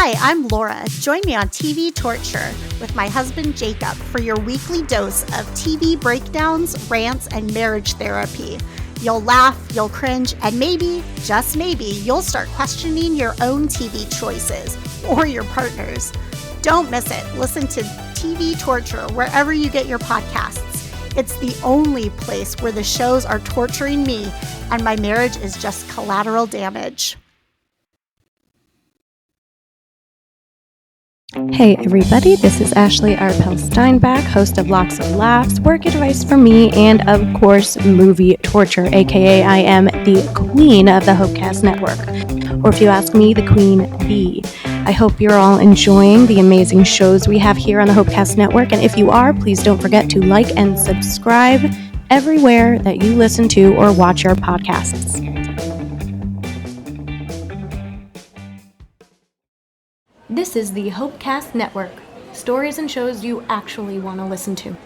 Hi, I'm Laura. Join me on TV Torture with my husband Jacob for your weekly dose of TV breakdowns, rants, and marriage therapy. You'll laugh, you'll cringe, and maybe, just maybe, you'll start questioning your own TV choices or your partner's. Don't miss it. Listen to TV Torture wherever you get your podcasts. It's the only place where the shows are torturing me and my marriage is just collateral damage. Hey everybody, this is Ashley Arpel Steinbach, host of Locks of Laughs, work advice for me, and of course, movie torture, aka I am the queen of the Hopecast Network, or if you ask me, the queen bee. I hope you're all enjoying the amazing shows we have here on the Hopecast Network, and if you are, please don't forget to like and subscribe everywhere that you listen to or watch your podcasts. This is the Hopecast Network. Stories and shows you actually want to listen to.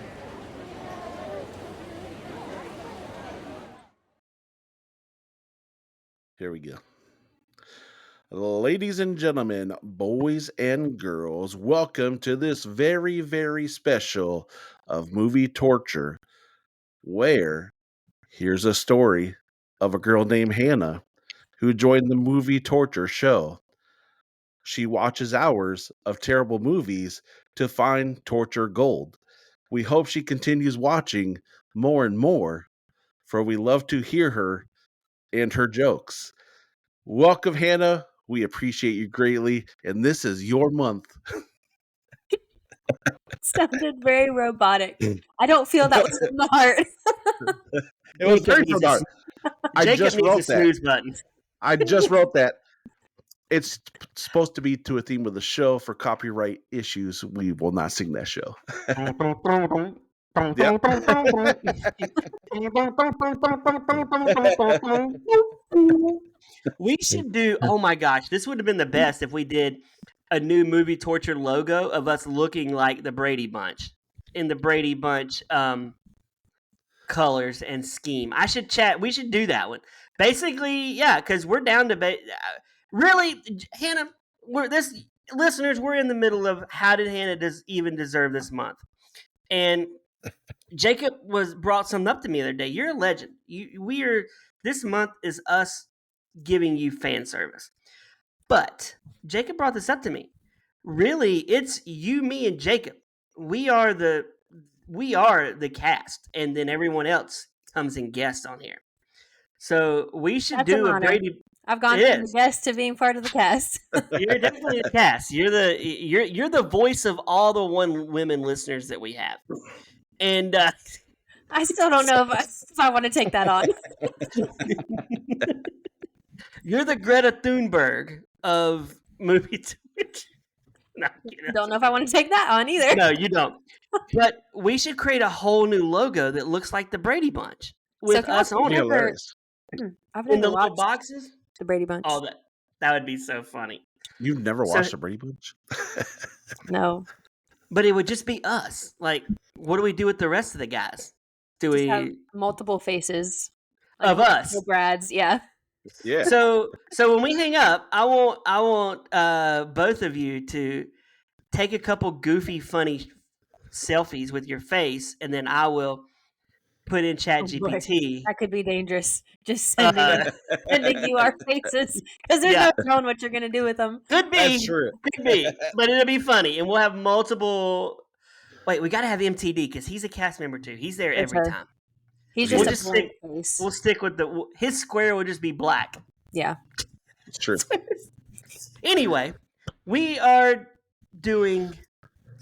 Here we go. Ladies and gentlemen, boys and girls, welcome to this very, very special of movie torture, where here's a story of a girl named Hannah who joined the movie torture show. She watches hours of terrible movies to find torture gold. We hope she continues watching more and more, for we love to hear her and her jokes. Welcome, Hannah. We appreciate you greatly, and this is your month. Sounded very robotic. I don't feel that was from the heart. It was very from the heart. I just wrote that. Snooze button. I just wrote that. It's supposed to be to a theme of the show. For copyright issues, we will not sing that show. We should do, oh my gosh, this would have been the best if we did a new movie torture logo of us looking like the Brady Bunch in the Brady Bunch colors and scheme. We should do that one. Basically, yeah, because we're down to really, Hannah, listeners, we're in the middle of how did Hannah even deserve this month? And Jacob brought something up to me the other day. You're a legend. This month is us giving you fan service. But Jacob brought this up to me. Really, it's you, me, and Jacob. We are the cast, and then everyone else comes and guests on here. So we should That's do an a honor. Brady. I've gone from the guest to being part of the cast. You're definitely the cast. You're the voice of all the women listeners that we have. And I still don't know if I want to take that on. You're the Greta Thunberg of movie Twitch. No, don't know if I want to take that on either. No, you don't. But we should create a whole new logo that looks like the Brady Bunch with us on it. I've never in the little boxes. The Brady Bunch. Oh, that would be so funny. You've never watched the Brady Bunch? No. But it would just be us. Like, what do we do with the rest of the guys? Do we have multiple faces of us? Brads, yeah. Yeah. So when we hang up, I want both of you to take a couple goofy, funny selfies with your face, and then I will put in ChatGPT. That could be dangerous. Just sending you our faces because there's no knowing what you're going to do with them. Could be. That's true. Could be. But it'll be funny, and we'll have multiple. Wait, we got to have MTD because he's a cast member too. He's there every time. He's just a blank face. We'll stick with his square will just be black. Yeah. It's true. Anyway, we are doing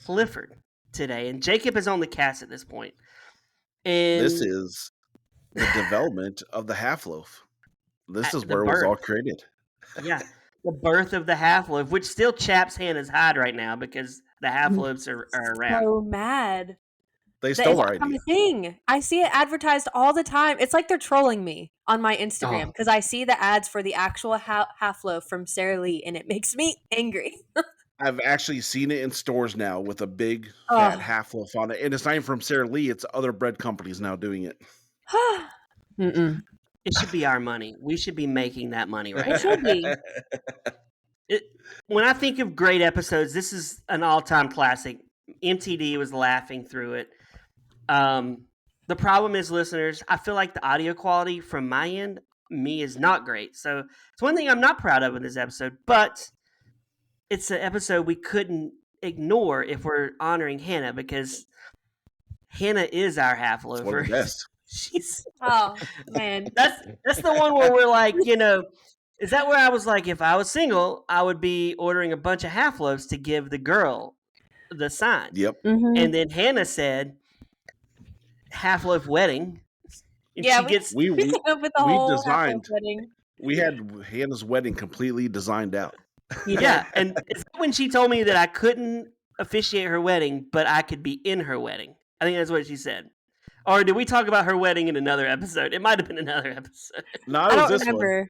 Clifford today, and Jacob is on the cast at this point. And this is the development of the half-loaf. This is where it was all created. Yeah, the birth of the half-loaf, which still chaps Hannah's hide right now because the half-loaves are around. So mad. They stole our idea. Thing. I see it advertised all the time. It's like they're trolling me on my Instagram because I see the ads for the actual half-loaf from Sara Lee, and it makes me angry. I've actually seen it in stores now with a big fat half loaf on it, and it's not even from Sara Lee; it's other bread companies now doing it. It should be our money. We should be making that money right now. It should be. When I think of great episodes, this is an all-time classic. MTD was laughing through it. The problem is, listeners, I feel like the audio quality from my end, is not great. So it's one thing I'm not proud of in this episode, but it's an episode we couldn't ignore if we're honoring Hannah, because Hannah is our half It's one of loafer. the best. She's Oh man. that's the one where we're like, is that where I was like, if I was single, I would be ordering a bunch of half loaves to give the girl the sign. Yep. And then Hannah said, half loaf wedding. And Yeah, she gets We came up with the we whole designed- half-loaf wedding. we had Hannah's wedding completely designed out. yeah. And it's when she told me that I couldn't officiate her wedding, but I could be in her wedding. I think that's what she said. Or did we talk about her wedding in another episode? It might have been another episode. No, I it was don't this one. remember.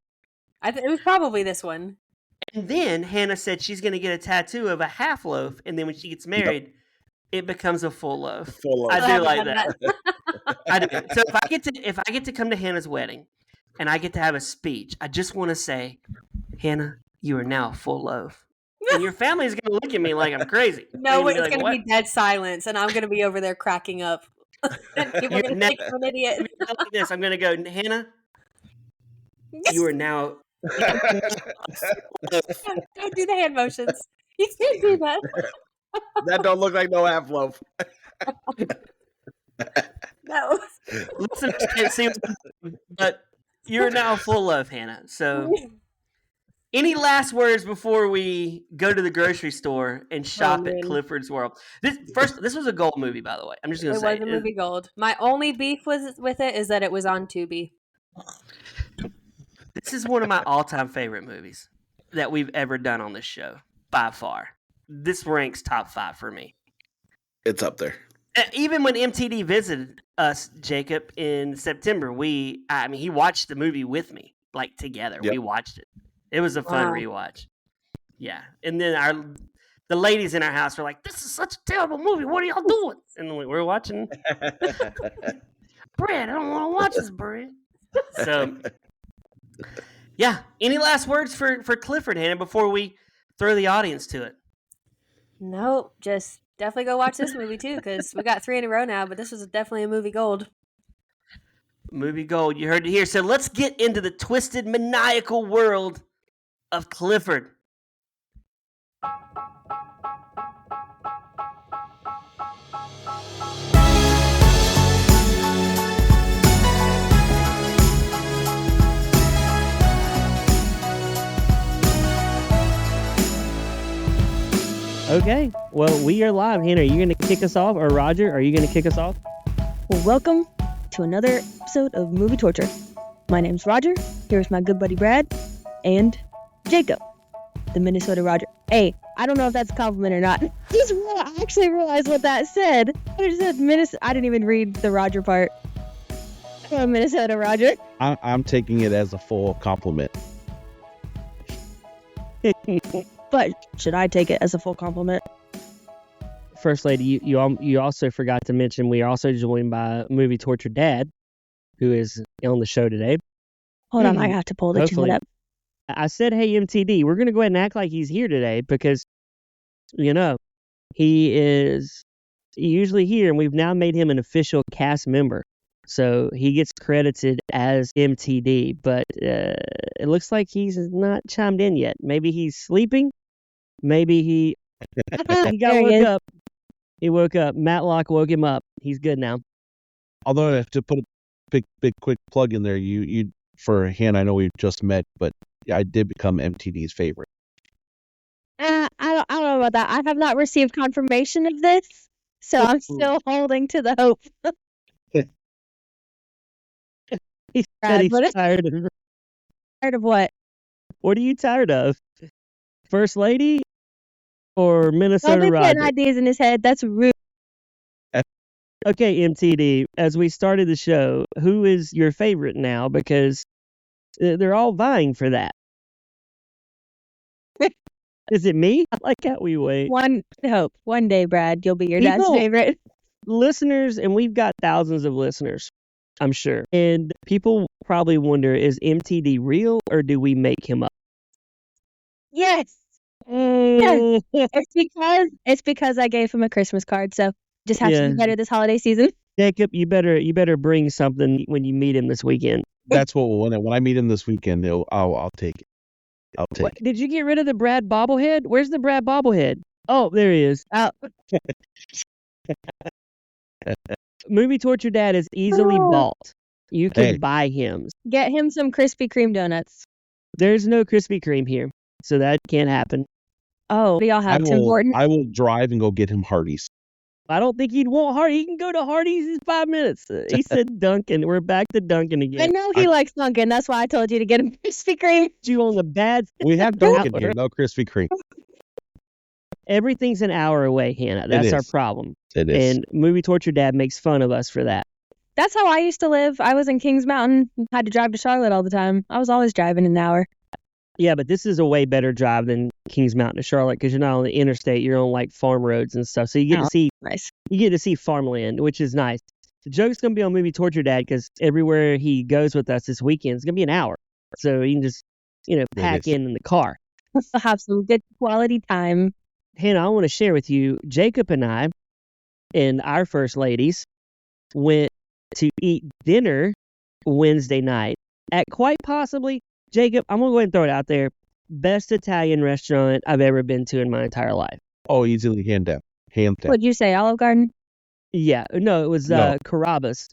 It was probably this one. And then Hannah said she's going to get a tattoo of a half loaf, and then when she gets married, it becomes a full loaf. Full of I do haven't like done that. I do. So if I get to come to Hannah's wedding, and I get to have a speech, I just want to say, Hannah, you are now a full loaf. And your family's going to look at me like I'm crazy. No, They're it's gonna going to "What?" be dead silence, and I'm going to be over there cracking up. And people are going to think I'm an idiot. Like this. I'm going to go, Hannah, you are now. Don't do the hand motions. You can't do that. That don't look like no half loaf. No. Listeners can't see, but you're now full of Hannah. So, any last words before we go to the grocery store and shop at man. Clifford's World? This was a gold movie, by the way. I'm just going It to say was a movie gold. My only beef with it is that it was on Tubi. This is one of my all-time favorite movies that we've ever done on this show, by far. This ranks top 5 for me. It's up there. Even when MTD visited us, Jacob, in September, he watched the movie with me, like together. Yep. We watched it. It was a fun Wow. rewatch. Yeah, and then the ladies in our house were like, "This is such a terrible movie. What are y'all doing?" And then we were watching. Brad, I don't want to watch this, Brad. So, yeah. Any last words for Clifford, Hannah, before we throw the audience to it? Nope. Just definitely go watch this movie too, because we got 3 in a row now, but this was definitely a movie gold. Movie gold. You heard it here. So let's get into the twisted, maniacal world of Clifford. Okay, well, we are live. Hannah, are you going to kick us off? Or Roger, are you going to kick us off? Well, welcome to another episode of Movie Torture. My name's Roger. Here's my good buddy Brad and Jacob, the Minnesota Roger. Hey, I don't know if that's a compliment or not. I actually realized what that said. I just said Minnesota. I didn't even read the Roger part. I'm a Minnesota Roger. I'm taking it as a full compliment. But should I take it as a full compliment? First Lady, you also forgot to mention we are also joined by Movie Torture Dad, who is on the show today. Hold on, I have to pull the Hopefully. chat up. I said, hey, MTD, we're going to go ahead and act like he's here today because, he is usually here, and we've now made him an official cast member. So he gets credited as MTD, but it looks like he's not chimed in yet. Maybe he's sleeping. Maybe he There he is. up. He woke up. Matlock woke him up. He's good now. Although I have to put a big quick plug in there. You for Hannah, I know we just met, but I did become MTD's favorite. I don't know about that. I have not received confirmation of this, so I'm still holding to the hope. He Brad, said he's what is- tired of. Tired of what? What are you tired of? First Lady or Don't Minnesota be putting Roger? ideas in his head. That's rude. Okay, MTD, as we started the show, who is your favorite now? Because they're all vying for that. Is it me? I like how we wait. One hope. One day, Brad, you'll be your dad's People- favorite. Listeners, and we've got thousands of listeners, I'm sure. And people probably wonder, is MTD real or do we make him up? Yes. It's because I gave him a Christmas card, so just have to Yeah. be better this holiday season. Jacob, you better bring something when you meet him this weekend. That's what when I meet him this weekend, I'll take it. I'll take What, it. did you get rid of the Brad bobblehead? Where's the Brad bobblehead? Oh, there he is. Oh, Movie Torture Dad is easily Oh. bought. You can Hey. buy him. get him some Krispy Kreme donuts. There's no Krispy Kreme here, so that can't happen. Oh, do y'all have Tim Hortons? I will drive and go get him Hardee's. I don't think he'd want Hardy. He can go to Hardy's in 5 minutes. He said Dunkin'. We're back to Dunkin' I again. know he likes Dunkin'. That's why I told you to get him Krispy Kreme. You on the bad. We have Dunkin' here, no Krispy Kreme. Everything's an hour away, Hannah. That's our is. problem. It is. And Movie Torture Dad makes fun of us for that. That's how I used to live. I was in Kings Mountain. Had to drive to Charlotte all the time. I was always driving an hour. Yeah, but this is a way better drive than Kings Mountain to Charlotte because you're not on the interstate. You're on like farm roads and stuff. So you get Nice. to see farmland, which is nice. The joke's gonna be on Movie Torture Dad because everywhere he goes with us this weekend is gonna be an hour. So you can just pack in the car. We'll have some good quality time. Hannah, I want to share with you, Jacob and I and our first ladies went to eat dinner Wednesday night at quite possibly, Jacob, I'm going to go ahead and throw it out there, best Italian restaurant I've ever been to in my entire life. Oh, easily hand down. Hand down. What'd you say, Olive Garden? Yeah, no, it was No. Carrabba's.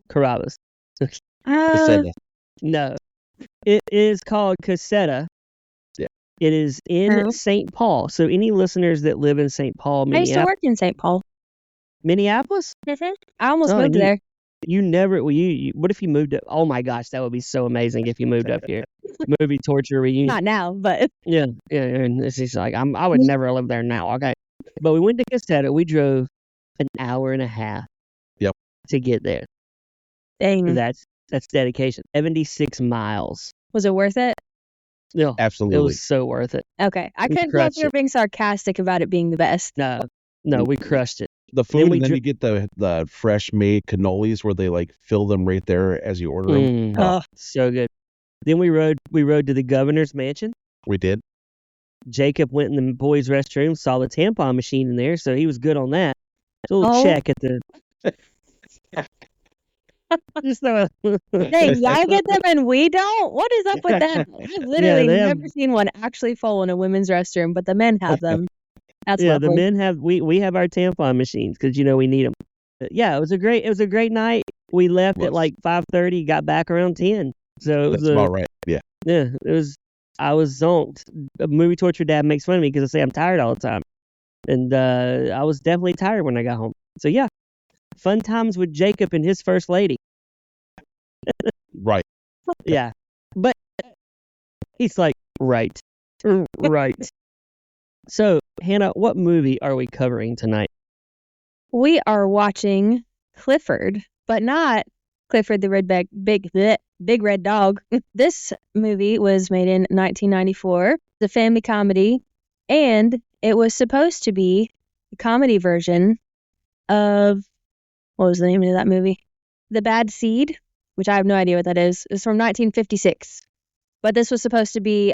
Casetta. No, it is called Casetta. Yeah. It is in Oh. St. Paul. So any listeners that live in St. Paul, I used to work in St. Paul. Minneapolis? I almost Oh, moved you- there. You never, well, you, what if you moved up? Oh my gosh, that would be so amazing if you moved up here. Movie Torture reunion. Not now, but Yeah, and it's just like, I would never live there now, okay? But we went to Casetta. We drove an hour and a half Yep. to get there. dang. That's dedication. 76 miles. Was it worth it? No, it Absolutely. was so worth it. Okay. I We couldn't tell if crushed you were it. being sarcastic about it being the best. No, we crushed it. The food, we and then dri- you get the fresh made cannolis where they like fill them right there as you order them. Oh, so good. Then we rode to the governor's mansion. We did. Jacob went in the boys' restroom, saw the tampon machine in there, so he was good on that. A little Oh. check at the. Just throw a. Dang, y'all get them and we don't? What is up with that? I've literally they have- never seen one actually full in a women's restroom, but the men have them. That's Yeah, lovely. the men have we have our tampon machines because we need them. Yeah, it was a great night. We left at Was. like 5:30, got back around 10. So it was That's about right. Yeah. yeah, it was. I was zonked. Movie Torture Dad makes fun of me because I say I'm tired all the time, and I was definitely tired when I got home. So yeah, fun times with Jacob and his first lady. Right. Yeah, but he's like right. So Hannah, what movie are we covering tonight? We are watching Clifford, but not Clifford the big red dog. This movie was made in 1994. It's a family comedy, and it was supposed to be a comedy version of what was the name of that movie? The Bad Seed, which I have no idea what that is. It's from 1956, but this was supposed to be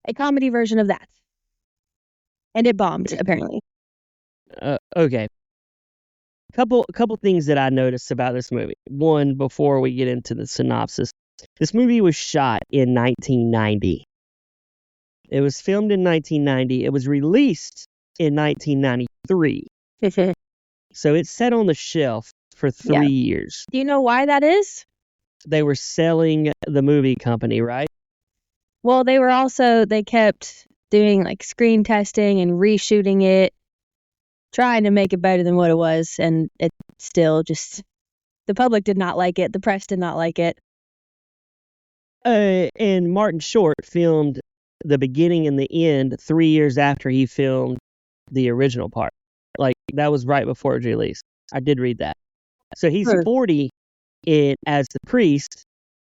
a comedy version of that, and it bombed apparently. Okay. Couple things that I noticed about this movie. One, before we get into the synopsis, this movie was shot in 1990. It was filmed in 1990. It was released in 1993. So it sat on the shelf for 3 years. Do you know why that is? They were selling the movie company, right? Well, they kept doing like screen testing and reshooting it, trying to make it better than what it was, and it still just, the public did not like it, the press did not like it. And Martin Short filmed the beginning and the end 3 years after he filmed the original part. Like, that was right before it was released. I did read that. So he's 40 as the priest,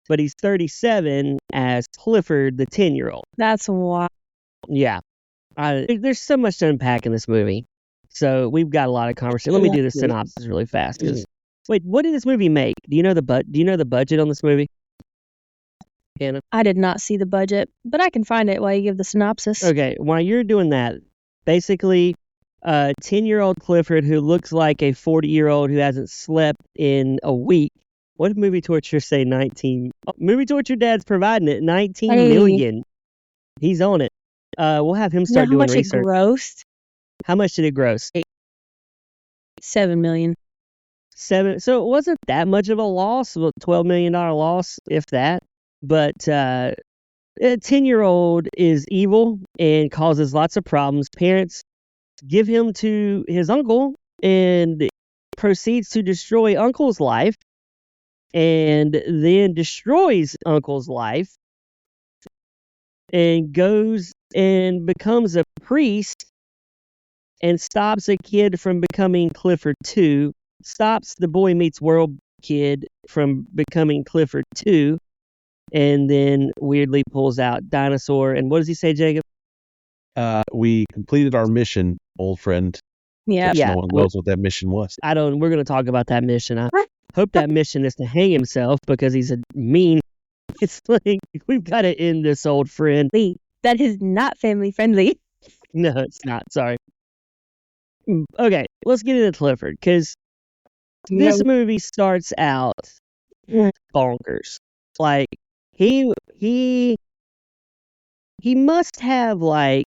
but he's 37 as Clifford, the 10-year-old. That's why. Yeah. There's so much to unpack in this movie. So we've got a lot of conversation. Let me do the synopsis really fast. Wait, what did this movie make? Do you know the budget on this movie? Hannah? I did not see the budget, but I can find it while you give the synopsis. Okay, while you're doing that, basically, 10-year-old Clifford who looks like a 40-year-old who hasn't slept in a week. What did Movie Torture say? 19. Oh, Movie Torture Dad's providing it. 19 Hey. million. He's on it. We'll have him You know start how doing much research. it grossed? How much did it gross? 7 million. 7. So it wasn't that much of a loss, a $12 million loss, if that. But a 10-year-old is evil and causes lots of problems. Parents give him to his uncle and proceeds to destroy uncle's life and then destroys uncle's life and goes and becomes a priest and stops a kid from becoming Clifford 2, stops the Boy Meets World kid from becoming Clifford 2, and then weirdly pulls out Dinosaur. And what does he say, Jacob? We completed our mission, old friend. Yeah. Which Yeah. no one knows what that mission was. We're going to talk about that mission. I hope that mission is to hang himself because he's a mean. It's like, we've got to end this, old friend. Lee, that is not family friendly. No, it's not. Sorry. Okay, let's get into Clifford because this movie starts out bonkers. Like, he must have, like,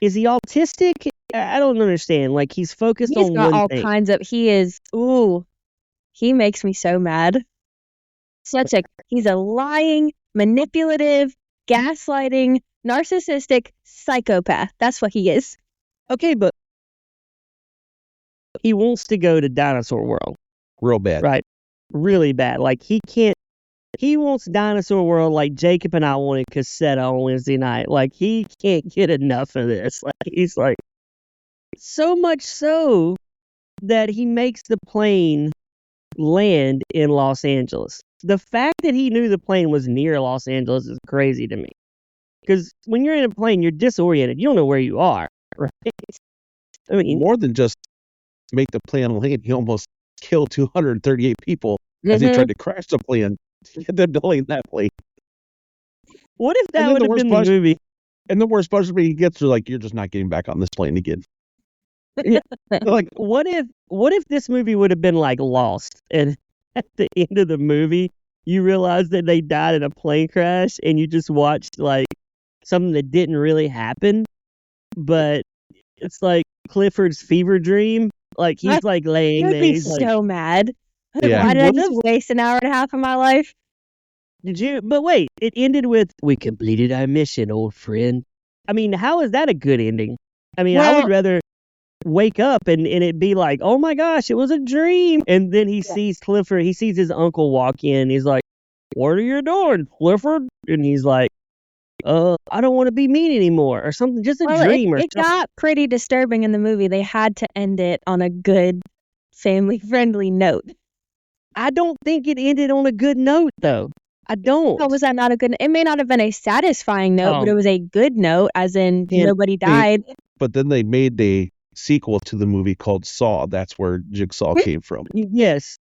is he autistic? I don't understand. Like, he's focused He's on got one all thing. kinds of. He makes me so mad. He's a lying, manipulative, gaslighting, narcissistic psychopath. That's what he is. Okay, but he wants to go to Dinosaur World. Real bad. Right. Really bad. Like, he wants Dinosaur World like Jacob and I wanted Cassetta on Wednesday night. Like, he can't get enough of this. Like, he's like, so much so that he makes the plane land in Los Angeles. The fact that he knew the plane was near Los Angeles is crazy to me. Because when you're in a plane, you're disoriented. You don't know where you are, right? I mean, More than just make the plane land, he almost killed 238 people as he tried to crash the plane. They're delaying that plane. what if that And then would the have worst been the part- movie? And the worst part he gets are like, you're just not getting back on this plane again. Like, what if this movie would have been like Lost, and at the end of the movie, you realize that they died in a plane crash, and you just watched like something that didn't really happen, but it's like Clifford's fever dream. Like, he's like laying You'd there. be He's like, so mad. Yeah. Why did I What just if- waste an hour and a half of my life? did you? But wait, it ended with, "We completed our mission, old friend." I mean, how is that a good ending? I mean, I would Well- rather wake up and it be like, oh my gosh, it was a dream. And then he sees Clifford, he sees his uncle walk in. He's like, "What are you doing, Clifford?" And he's like, I don't want to be mean anymore, or something, just a dream or it something. got pretty disturbing in the movie. They had to end it on a good, family-friendly note. I don't think it ended on a good note, though. I don't. How was that not a good? It may not have been a satisfying note, but it was a good note, as in Yeah, nobody died. But then they made a sequel to the movie called Saw. That's where Jigsaw came from. Yes.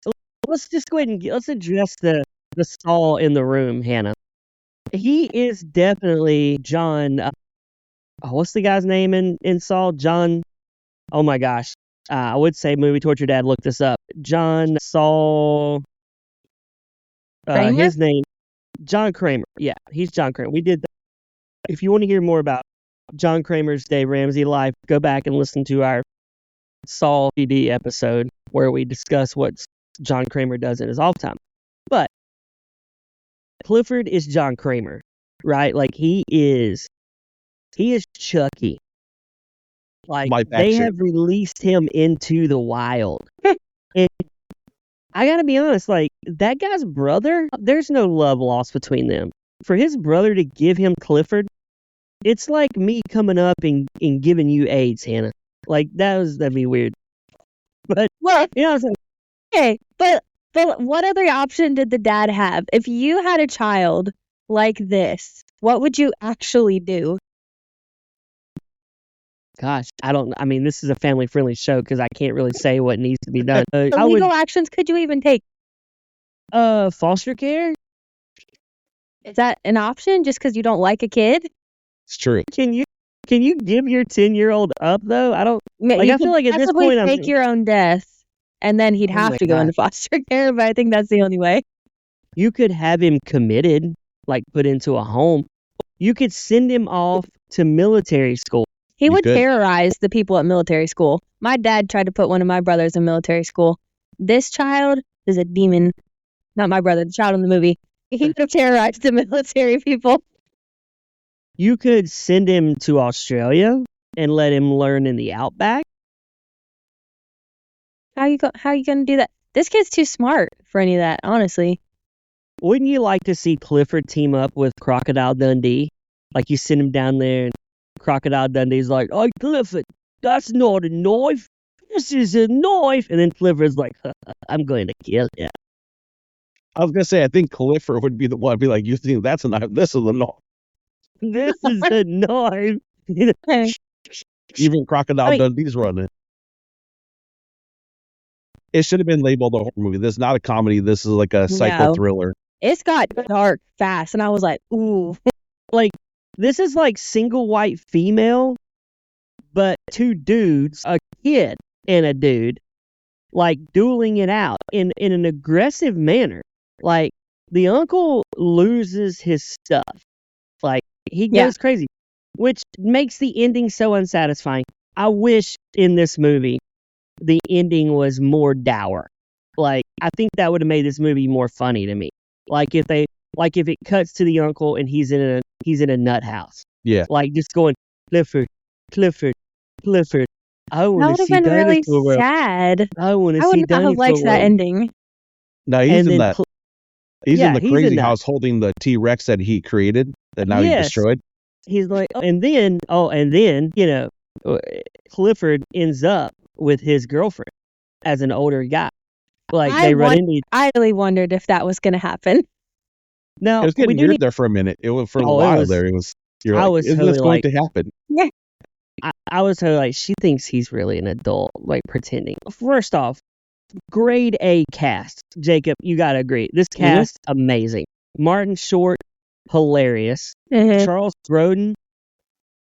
Let's just go ahead and let's address the Saul in the room, Hannah. He is definitely John. What's the guy's name in Saul? John. Oh my gosh. I would say Movie Torture Dad. Look this up. John Saul. Kramer? His name, John Kramer. Yeah, he's John Kramer. We did that. If you want to hear more about John Kramer's Dave Ramsey life, go back and listen to our Saul PD episode where we discuss what John Kramer does in his off time. But Clifford is John Kramer, right? Like, he is Chucky. Like, My back they shirt. have released him into the wild. And I gotta be honest, like, that guy's brother, there's no love lost between them. For his brother to give him Clifford, it's like me coming up and giving you AIDS, Hannah. Like, that'd be weird. But, Well, you know what I'm saying? okay, but what other option did the dad have? If you had a child like this, what would you actually do? Gosh, I mean, this is a family-friendly show because I can't really say what needs to be done. What I would, legal actions could you even take? foster care? Is that an option just because you don't like a kid? It's true. Can you give your 10-year-old up though? I don't. Like, You I feel could like at this possibly point, fake your own death, and then he'd Oh have my to go God. into foster care. But I think that's the only way. You could have him committed, like put into a home. You could send him off to military school. He You would could. terrorize the people at military school. My dad tried to put one of my brothers in military school. This child is a demon. Not my brother, the child in the movie. He would have terrorized the military people. You could send him to Australia and let him learn in the outback. How you gonna do that? This kid's too smart for any of that, honestly. Wouldn't you like to see Clifford team up with Crocodile Dundee? Like, you send him down there and Crocodile Dundee's like, "Oh, Clifford, that's not a knife. This is a knife." And then Clifford's like, "I'm going to kill you." I was gonna say, I think Clifford would be the one to be like, "You think that's a knife? This is a knife." This is a knife. Even Crocodile I mean- Dundee's running. It should have been labeled a horror movie. This is not a comedy. This is like a psycho No. thriller. It's got dark fast, and I was like, ooh. Like, this is like single white female, but two dudes, a kid and a dude, like dueling it out in an aggressive manner. Like, the uncle loses his stuff. Like, he Yeah. goes crazy, which makes the ending so unsatisfying. I wish in this movie the ending was more dour. Like, I think that would have made this movie more funny to me. Like, if it cuts to the uncle and he's in a nut house. Yeah. Like, just going, Clifford, Clifford, Clifford. I That want would to have see been really Dinosaur World. sad. I want I to see would not have Dinosaur liked that World. ending. No, he's And in then that. Cl- He's yeah, in the he's in crazy that. house holding the T-Rex that he created that now he Yes. destroyed. He's like, and then, Clifford ends up with his girlfriend as an older guy. Like, they run into. I really wondered if that was going to happen. Now, It was we getting do weird need. there for a minute. It was for a Oh, it while was- there. It was. You're I like, was isn't totally this going like- to happen? I was totally like, she thinks he's really an adult, like pretending. First off, grade A cast. Jacob, you gotta agree. This cast, amazing. Martin Short, hilarious. Mhm. Charles Grodin,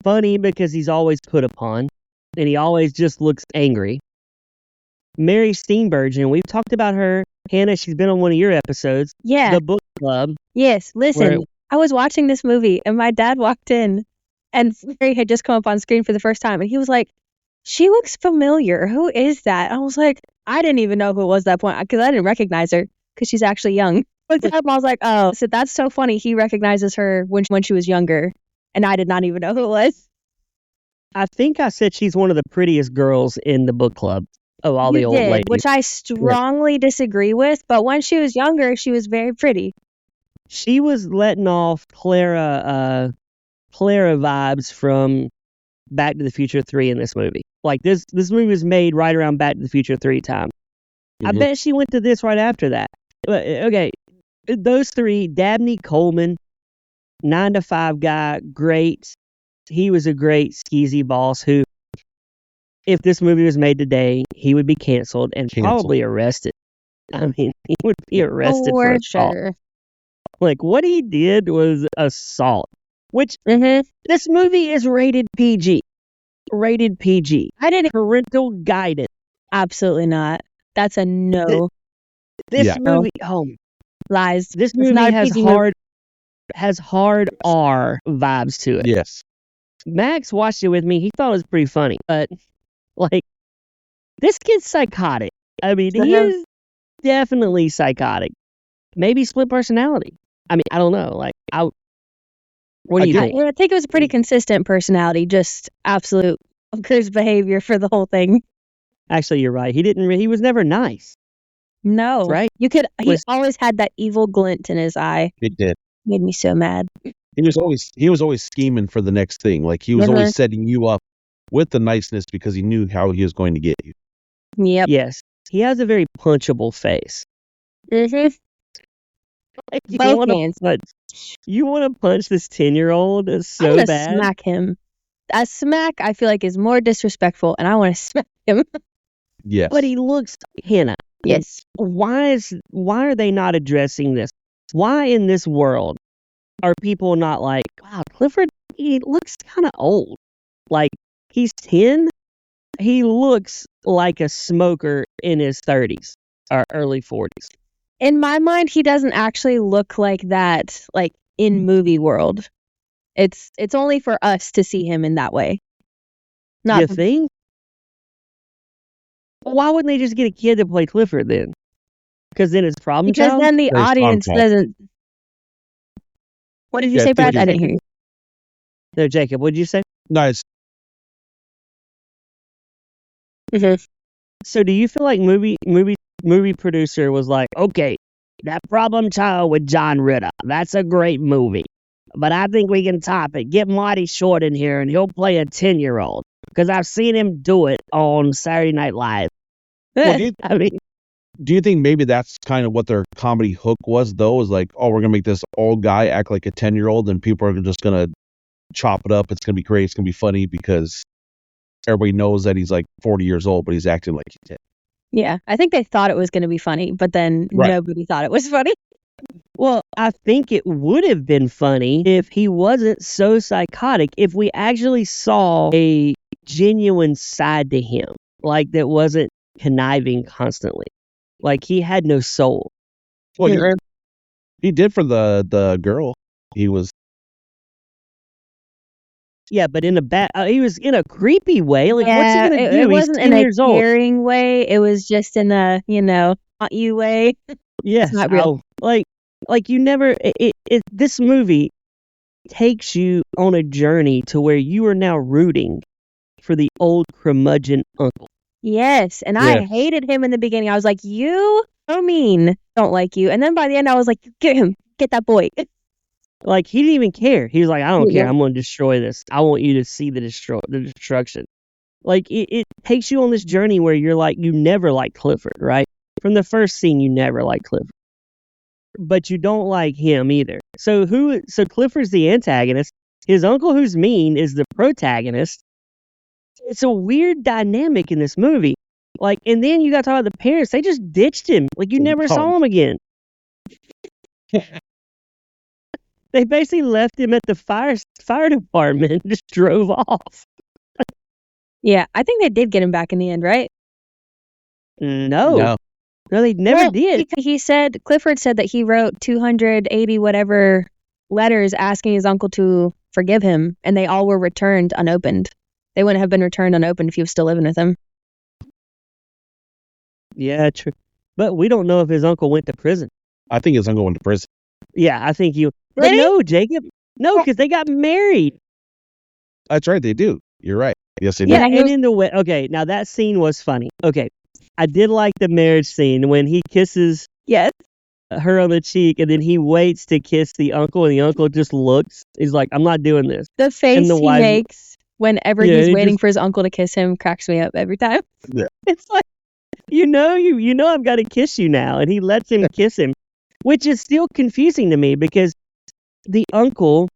funny because he's always put upon, and he always just looks angry. Mary Steenburgen, we've talked about her. Hannah, she's been on one of your episodes. Yeah. The Book Club. Yes. Listen, Where- I was watching this movie, and my dad walked in, and Mary had just come up on screen for the first time, and he was like, "She looks familiar. Who is that?" I was like, I didn't even know who it was at that point because I didn't recognize her because she's actually young. But I was like, oh, so that's so funny. He recognizes her when she was younger, and I did not even know who it was. I think I said she's one of the prettiest girls in the book club of all the You old did, ladies. which I strongly disagree with. But when she was younger, she was very pretty. She was letting off Clara vibes from Back to the Future 3 in this movie. Like, this movie was made right around Back to the Future 3 time. I Mhm. bet she went to this right after that. But, okay, those three, Dabney Coleman, 9 to 5 guy, great. He was a great skeezy boss who, if this movie was made today, he would be canceled and probably arrested. I mean, he would be arrested for For assault. sure. Like, what he did was assault, which Mm-hmm. this movie is rated PG. Rated PG. I didn't. Parental guidance. Absolutely not. That's a no. This Yeah. movie, Lies. this It's movie not a has PG movie. hard R vibes to it. Yes. Max watched it with me. He thought it was pretty funny, but like, this kid's psychotic. I mean, he Uh-huh. is definitely psychotic. Maybe split personality. I mean, I don't know. Like, what do you think? I think it was a pretty consistent personality, just absolute bonkers behavior for the whole thing. Actually, you're right. He was never nice, No. right? He Was- always had that evil glint in his eye. It did. Made me so mad. He was always scheming for the next thing. Like he was always setting you up with the niceness because he knew how he was going to get you. Yep. Yes. He has a very punchable face. Mm-hmm. Like, Both hands. You want to punch this 10-year-old I'm so gonna bad. smack him. A smack, I feel like, is more disrespectful, and I want to smack him. Yes. But he looks, Hannah. Yes. Why are they not addressing this? Why in this world are people not like, wow, Clifford, he looks kind of old. Like, he's 10. He looks like a smoker in his 30s or early 40s. In my mind, he doesn't actually look like that, like in movie world. It's only for us to see him in that way. You think? Well, why wouldn't they just get a kid to play Clifford then? Because then it's problem because child? then the Very strong audience child. doesn't. What did you Yeah, say, I think Brad? I he's- didn't hear you. No, Jacob, what did you say? Nice. So do you feel like movie producer was like, okay, that problem child with John Ritter, that's a great movie. But I think we can top it. Get Marty Short in here and he'll play a 10-year-old. Because I've seen him do it on Saturday Night Live. Well, do I mean, you think maybe that's kind of what their comedy hook was, though? Is like, oh, we're gonna make this old guy act like a 10-year-old, and people are just gonna chop it up. It's gonna be great. It's gonna be funny because everybody knows that he's like 40 years old, but he's acting like he's 10. Yeah, I think they thought it was going to be funny, but then Right. nobody thought it was funny. well, I think it would have been funny if he wasn't so psychotic, if we actually saw a genuine side to him, like that wasn't conniving constantly. Like he had no soul. Well, he did for the girl. He was Yeah, but in a he was in a creepy way. Like, what's he gonna do? It He's wasn't 10 in a years old. caring way. It was just in a, not you way. Yes, not real. like you never. This movie takes you on a journey to where you are now rooting for the old curmudgeon uncle. Yes, and I hated him in the beginning. I was like, you so mean. Don't like you. And then by the end, I was like, get him. Get that boy. Like he didn't even care. He was like, I don't Yeah. care. I'm gonna destroy this. I want you to see the destruction. Like it takes you on this journey where you're like, you never liked Clifford, right? From the first scene, you never liked Clifford, but you don't like him either. So Clifford's the antagonist. His uncle, who's mean, is the protagonist. It's a weird dynamic in this movie. Like, and then you got to talk about the parents. They just ditched him. Like you never saw him again. They basically left him at the fire department and just drove off. Yeah, I think they did get him back in the end, right? No, they never did. Clifford said that he wrote 280 whatever letters asking his uncle to forgive him, and they all were returned unopened. They wouldn't have been returned unopened if he was still living with him. Yeah, true. But we don't know if his uncle went to prison. I think his uncle went to prison. Yeah, I think you. Really? But no, Jacob. No, because they got married. That's right, they do. You're right. Yes, they Yeah, do. and in the way. Okay, now that scene was funny. Okay, I did like the marriage scene when he kisses her on the cheek, and then he waits to kiss the uncle, and the uncle just looks. He's like, "I'm not doing this." The face the he wife- makes whenever Yeah, he's he waiting just- for his uncle to kiss him cracks me up every time. It's like, you know I've got to kiss you now, and he lets him kiss him, which is still confusing to me because the uncle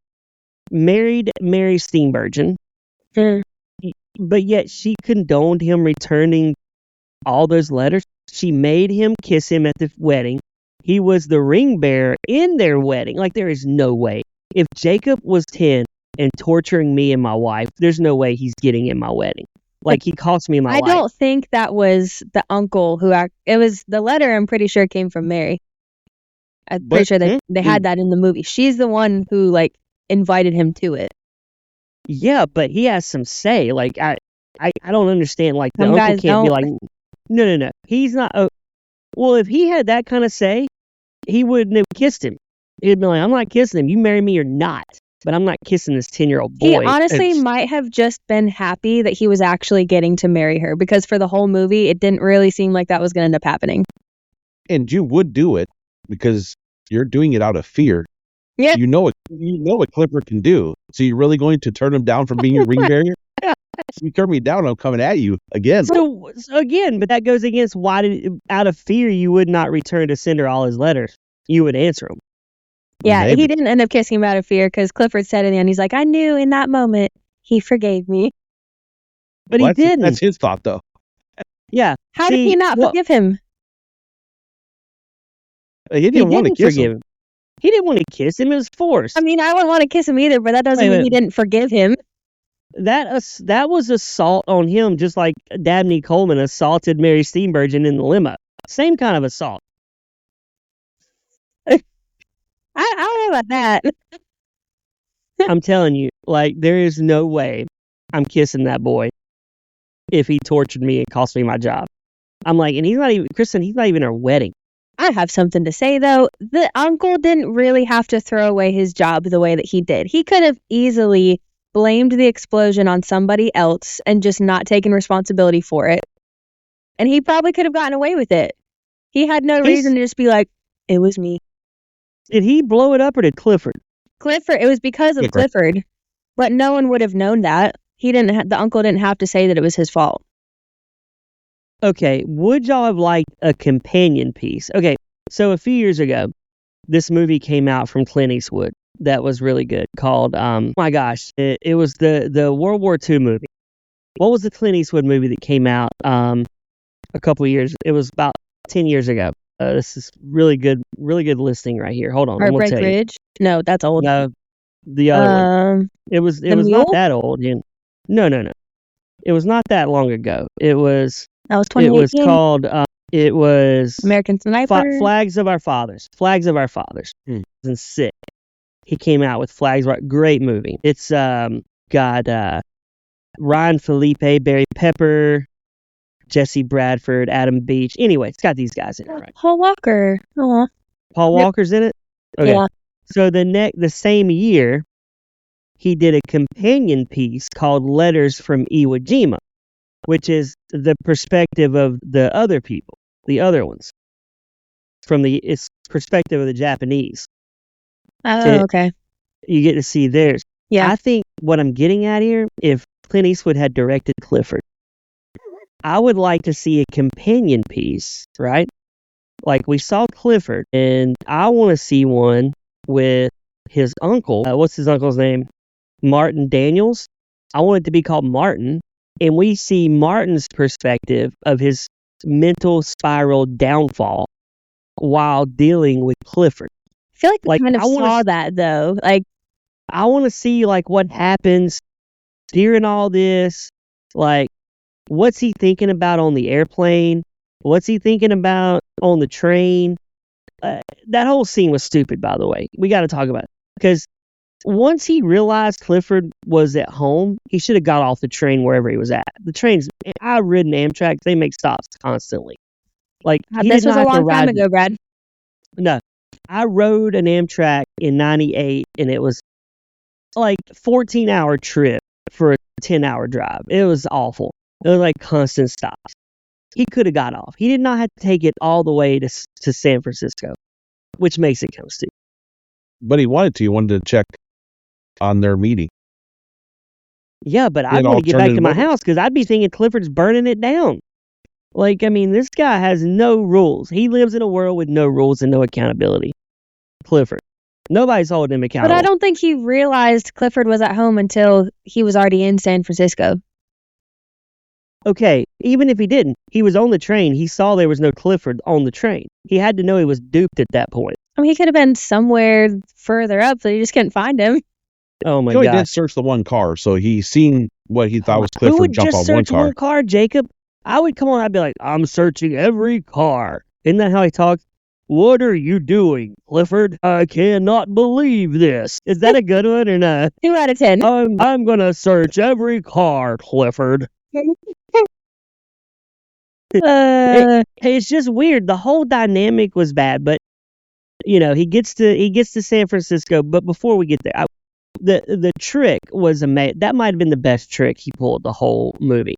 married Mary Steenburgen, but yet she condoned him returning all those letters. She made him kiss him at the wedding. He was the ring bearer in their wedding. Like, there is no way. If Jacob was 10 and torturing me and my wife, there's no way he's getting in my wedding. Like, he cost me my life. I don't think that was the uncle who it was the letter. I'm pretty sure came from Mary. I'm pretty sure they had that in the movie. She's the one who like invited him to it. Yeah, but he has some say. Like, I don't understand. Like, the Some uncle guys can't be don't. like, no. He's not. Well, if he had that kind of say, he wouldn't have kissed him. He'd be like, I'm not kissing him. You marry me or not. But I'm not kissing this 10-year-old boy. He honestly It's- might have just been happy that he was actually getting to marry her, because for the whole movie, it didn't really seem like that was going to end up happening. And you would do it because you're doing it out of fear. Yeah. You know what Clifford can do. So you're really going to turn him down from being your ring bearer? If you turn me down, I'm coming at you again. So again, but that goes against out of fear, you would not return to Cinder all his letters. You would answer them. Yeah, Maybe. he didn't end up kissing him out of fear because Clifford said in the end, he's like, I knew in that moment he forgave me. But Well, he didn't. That's his thought, though. Yeah. How did he not forgive him? He He didn't want to didn't kiss forgive him. him. He didn't want to kiss him. It was forced. I mean, I wouldn't want to kiss him either, but that doesn't mean he didn't forgive him. That was assault on him, just like Dabney Coleman assaulted Mary Steenburgen in the limo. Same kind of assault. I don't know about that. I'm telling you, like, there is no way I'm kissing that boy if he tortured me and cost me my job. I'm like, and he's not even, Kristen, he's not even our wedding. I have something to say, though. The uncle didn't really have to throw away his job the way that he did. He could have easily blamed the explosion on somebody else and just not taken responsibility for it. And he probably could have gotten away with it. He had no reason to just be like, it was me. Did he blow it up or did Clifford? Clifford, it was because of Clifford. But no one would have known that. The uncle didn't have to say that it was his fault. Okay, would y'all have liked a companion piece? Okay, so a few years ago, this movie came out from Clint Eastwood that was really good called, my gosh, it was the World War II movie. What was the Clint Eastwood movie that came out a couple of years? It was about 10 years ago. This is really good listening right here. Hold on. Heartbreak Ridge? No, that's old. No, the other one. It was not that old. No. It was not that long ago. That was 2018. It was called, it was American Sniper. Flags of Our Fathers. Flags of Our Fathers. And sick. He came out with Flags. Great movie. It's got Ryan Felipe, Barry Pepper, Jesse Bradford, Adam Beach. Anyway, it's got these guys in it. Right? Paul Walker. Aww. Paul Walker's in it? Okay. Yeah. So the same year, he did a companion piece called Letters from Iwo Jima, which is the perspective of the other people, the other ones, from its perspective of the Japanese. Oh, okay. You get to see theirs. Yeah. I think what I'm getting at here, if Clint Eastwood had directed Clifford, I would like to see a companion piece, right? Like we saw Clifford, and I want to see one with his uncle. What's his uncle's name? Martin Daniels. I want it to be called Martin, and we see Martin's perspective of his mental spiral downfall while dealing with Clifford. I feel like we kind of saw that, though. Like, I want to see, like, what happens during all this. Like, what's he thinking about on the airplane? What's he thinking about on the train? That whole scene was stupid, by the way. We got to talk about it. Because once he realized Clifford was at home, he should have got off the train wherever he was at. The trains, I've ridden Amtrak, they make stops constantly. Like, this was a long time ago, Brad. No. I rode an Amtrak in 98, and it was like 14-hour trip for a 10-hour drive. It was awful. It was like constant stops. He could have got off. He did not have to take it all the way to San Francisco, which makes it kind of stupid. But he wanted to. He wanted to check on their meeting. Yeah, but I want to get back to my house because I'd be thinking Clifford's burning it down. Like, I mean, this guy has no rules. He lives in a world with no rules and no accountability. Clifford. Nobody's holding him accountable. But I don't think he realized Clifford was at home until he was already in San Francisco. Okay, even if he didn't, he was on the train. He saw there was no Clifford on the train. He had to know he was duped at that point. I mean, he could have been somewhere further up, so you just couldn't find him. Oh my God! He did search the one car, so he's seen what he thought was Clifford. Who would jump just on search one car, Jacob? I would come on. I'd be like, I'm searching every car. Isn't that how he talks? What are you doing, Clifford? I cannot believe this. Is that a good one or not? 2 out of 10. I'm gonna search every car, Clifford. It's just weird. The whole dynamic was bad, but you know, he gets to San Francisco. But before we get there, the trick was amazing. That might have been the best trick he pulled the whole movie.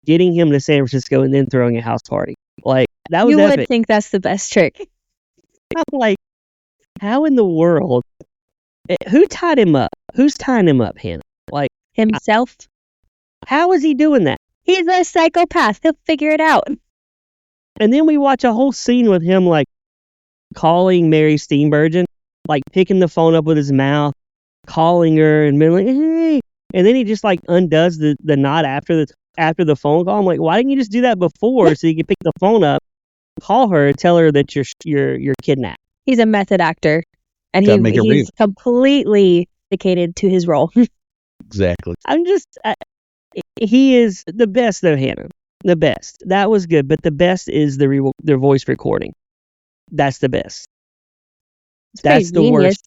Getting him to San Francisco and then throwing a house party. Like, that was epic. You would think that's the best trick. I'm like, how in the world? Who tied him up? Who's tying him up, Hannah? Like, himself? How is he doing that? He's a psychopath. He'll figure it out. And then we watch a whole scene with him, like, calling Mary Steenburgen, like, picking the phone up with his mouth, calling her, and being like, hey. And then he just, like, undoes the knot after the phone call. I'm like, why didn't you just do that before so you could pick the phone up, call her, and tell her that you're kidnapped? He's a method actor. and Gotta make it he's completely dedicated to his role. exactly. He is the best though, Hannah. The best. That was good, but the best is their voice recording. That's the best. That's the worst.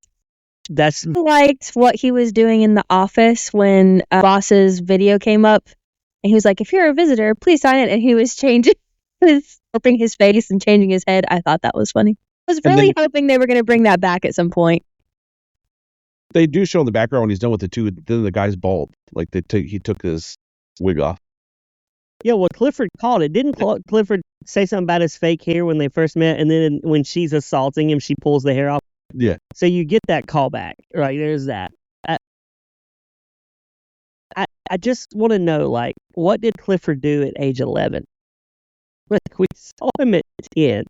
That's I liked what he was doing in the office when boss's video came up, and he was like, "If you're a visitor, please sign it." And he was flipping his face and changing his head. I thought that was funny. I was really hoping they were going to bring that back at some point. They do show in the background when he's done with the two. Then the guy's bald. Like he took his wig off. Yeah, well, Clifford called it. Didn't Clifford say something about his fake hair when they first met? And then when she's assaulting him, she pulls the hair off. Yeah. So you get that callback. Right, there's that. I just want to know, like, what did Clifford do at age 11? Like, we saw him at 10.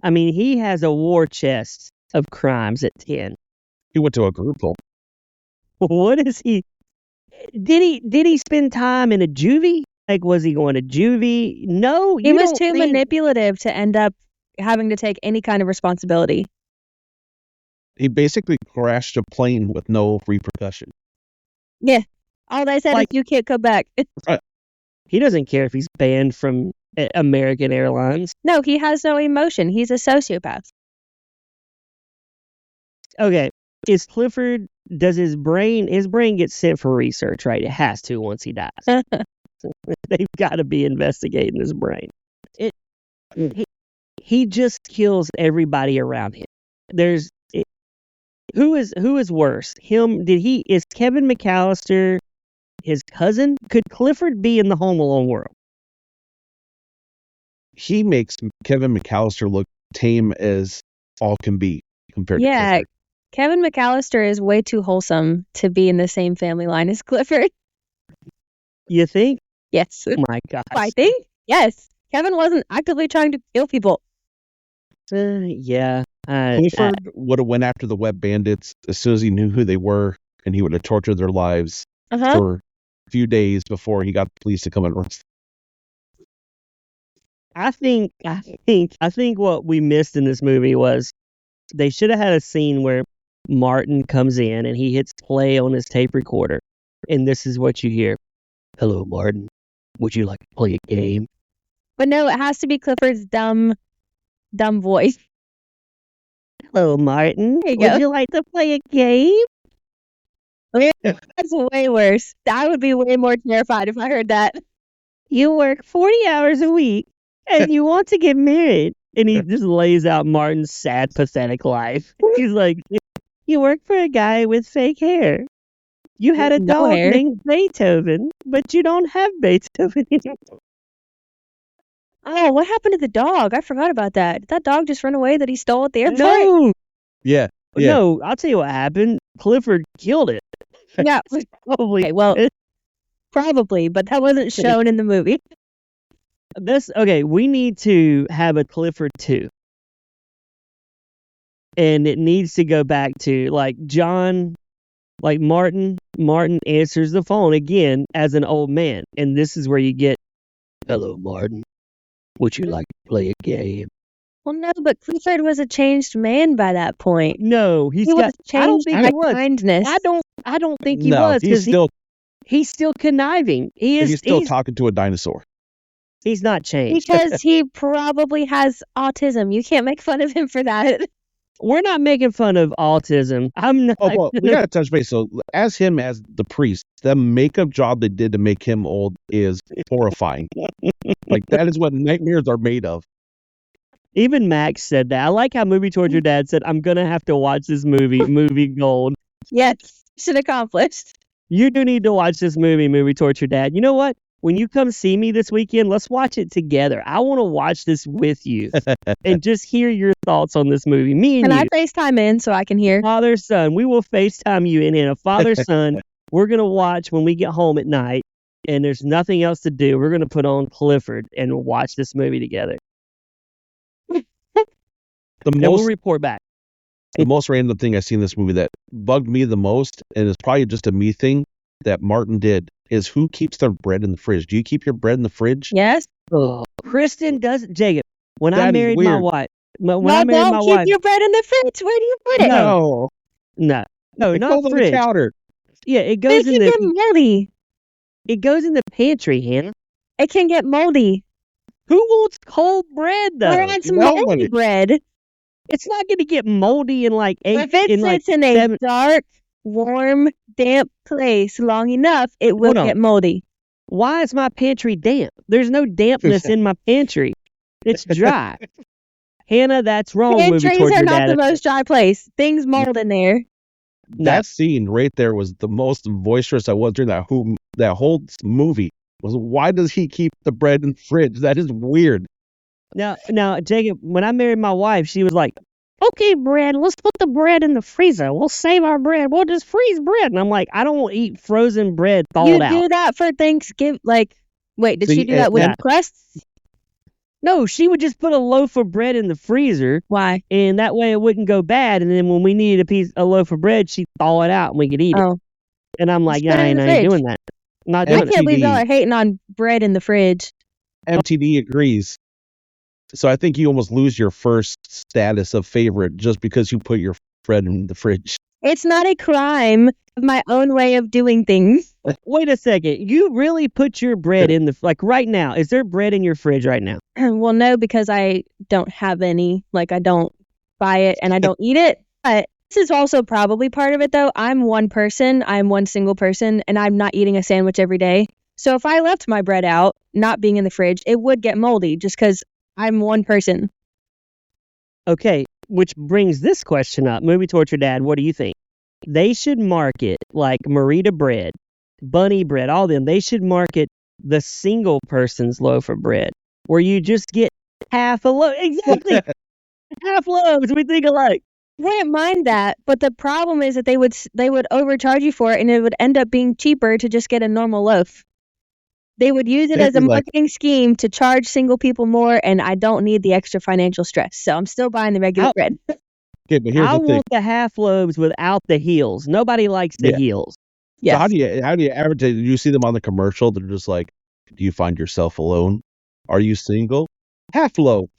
I mean, he has a war chest of crimes at 10. He went to a group home. What is he? Did he spend time in a juvie? Like, was he going to juvie? No, he was too manipulative to end up having to take any kind of responsibility. He basically crashed a plane with no repercussion. Yeah. All they said is you can't come back. He doesn't care if he's banned from American Airlines. No, he has no emotion. He's a sociopath. Okay. Is Clifford, does his brain gets sent for research, right? It has to once he dies. They've got to be investigating his brain. He just kills everybody around him. Who is worse? Him? Is Kevin McAllister his cousin? Could Clifford be in the Home Alone world? He makes Kevin McAllister look tame as all can be compared to Clifford. Kevin McAllister is way too wholesome to be in the same family line as Clifford. You think? Yes. Oh my gosh. I think? Yes. Kevin wasn't actively trying to kill people. Yeah. Clifford would have went after the web bandits as soon as he knew who they were, and he would have tortured their lives for a few days before he got the police to come and arrest them. I think what we missed in this movie was they should have had a scene where Martin comes in and he hits play on his tape recorder, and this is what you hear. Hello, Martin. Would you like to play a game? But no, it has to be Clifford's dumb voice. Hello, Martin. Would you like to play a game? That's way worse. I would be way more terrified if I heard that. You work 40 hours a week and you want to get married. And he just lays out Martin's sad, pathetic life. He's like, you work for a guy with fake hair. You had a dog named Beethoven, but you don't have Beethoven anymore. Oh, what happened to the dog? I forgot about that. Did that dog just run away that he stole at the airport? No. Yeah. No, I'll tell you what happened. Clifford killed it. Yeah. Probably. Okay, well, probably, but that wasn't shown in the movie. We need to have a Clifford 2. And it needs to go back to, like, John, like Martin answers the phone again as an old man. And this is where you get, hello, Martin. Would you like to play a game? Well, no, but Clifford was a changed man by that point. No, he was changed. I don't think he was. Kindness. I don't think he was, because he's still conniving. He's still talking to a dinosaur. He's not changed. Because he probably has autism. You can't make fun of him for that. We're not making fun of autism. I'm not. Oh, well, we got to touch base. So, as the priest, the makeup job they did to make him old is horrifying. Like, that is what nightmares are made of. Even Max said that. I like how Movie Torture Dad said, I'm going to have to watch this movie gold. Yes, mission accomplished. You do need to watch this Movie Torture Dad. You know what? When you come see me this weekend, let's watch it together. I want to watch this with you and just hear your thoughts on this movie. Me and you. Can I FaceTime in so I can hear? Father, son. We will FaceTime you in a father, son. We're going to watch when we get home at night and there's nothing else to do. We're going to put on Clifford and watch this movie together. We'll report back. The most random thing I see in this movie that bugged me the most, and it's probably just a me thing that Martin did, is who keeps their bread in the fridge? Do you keep your bread in the fridge? Yes. Oh, Kristen does. Jacob, when I married my wife, When I married my Keep wife, your bread in the fridge. Where do you put it? no, It not goes on the fridge. counter. Yeah, it It goes can in get the moldy. pantry, Hannah. It can get moldy. Who wants cold bread Or though? add some Nobody. moldy bread. It's not going to get moldy in like If it sits in a 7. dark, warm, damp place long enough, it will Hold on. get moldy. Why is my pantry damp? There's no dampness in my pantry. It's dry. Hannah, that's wrong. Movie Pantries torture are not dad. the most dry place. Things mold in there. That scene right there was the most boisterous I was during that whole movie. Was why does he keep the bread in the fridge? That is weird. Now, Jacob, when I married my wife, she was like, "Okay, bread, let's put the bread in the freezer. We'll save our bread. We'll just freeze bread." And I'm like, I don't eat frozen bread You thawed out. do that for Thanksgiving? Wait, did See, she do that with yeah. crusts? No, she would just put a loaf of bread in the freezer, Why? and that way it wouldn't go bad. And then when we needed a loaf of bread, she'd thaw it out and we could eat it. Oh, And I'm like, Just put it in I the ain't fridge. doing that. Not I doing it. can't believe y'all MTV. are hating on bread in the fridge. MTD agrees. So I think you almost lose your first status of favorite just because you put your bread in the fridge. It's not a crime. My own way of doing things. Wait a second. You really put your bread in like right now? Is there bread in your fridge right now? Well, no, because I don't have any. I don't buy it and I don't eat it. But this is also probably part of it, though. I'm one person. I'm one single person, and I'm not eating a sandwich every day. So if I left my bread out, not being in the fridge, it would get moldy just because I'm one person. Okay, which brings this question up. Movie Torture Dad, what do you think? They should market like Marita bread, Bunny bread, all them. They should market the single person's loaf of bread where you just get half a loaf. Exactly. Half loaves. We think alike. Wouldn't mind that, but the problem is that they would overcharge you for it, and it would end up being cheaper to just get a normal loaf. They would use it They'd as a be like- marketing scheme to charge single people more, and I don't need the extra financial stress, so I'm still buying the regular bread. Okay, but here's I the thing. want the half loaves without the heels. Nobody likes the Yeah. heels. Yes. So how do you advertise? Do you see them on the commercial? They're just like, do you find yourself alone? Are you single? Half loaf.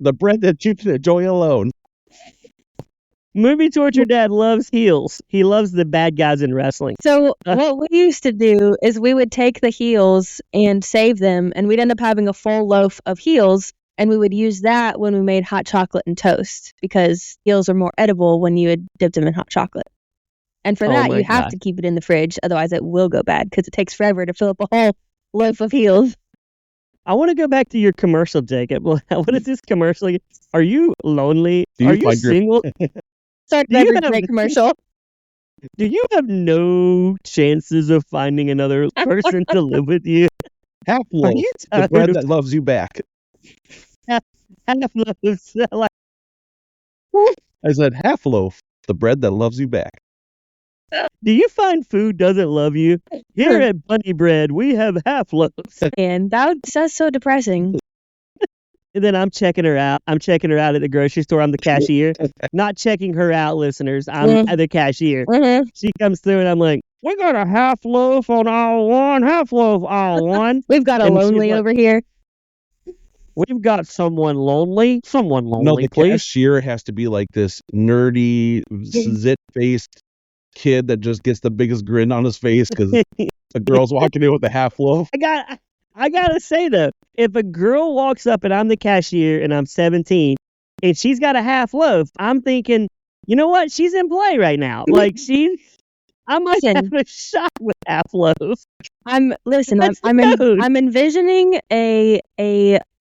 The bread that you can enjoy alone. Movie Torture Dad loves heels. He loves the bad guys in wrestling. So what we used to do is we would take the heels and save them, and we'd end up having a full loaf of heels, and we would use that when we made hot chocolate and toast because heels are more edible when you had dipped them in hot chocolate. And for Oh that, my you have God. to keep it in the fridge, otherwise it will go bad because it takes forever to fill up a whole loaf of heels. I want to go back to your commercial, Jacob. What is this commercial? Are you lonely? Do you Are you find your- single? Start Do you beverage have- break commercial. Do you have no chances of finding another person to live with you? Half Are loaf. you The tired bread of that loves you back. half loaves? Like, I said half loaf. The bread that loves you back. do you find food doesn't love you? Here at Bunny Bread, we have half loaves. And that's so depressing. And then I'm checking her out. I'm checking her out at the grocery store. I'm the cashier. Not checking her out, listeners. I'm the cashier. Mm-hmm. She comes through and I'm like, we got a half loaf on aisle one, half loaf aisle one. We've got a And she's lonely like- over here. We've got someone lonely. Someone No, lonely, the please. cashier has to be like this nerdy, zit-faced kid that just gets the biggest grin on his face because the girl's walking in with a half loaf. I gotta say though, if a girl walks up and I'm the cashier and I'm 17 and she's got a half loaf, I'm thinking, you know what? She's in play right now. Like I might Listen. have a shot with half loaf. I'm That's the code. I'm envisioning a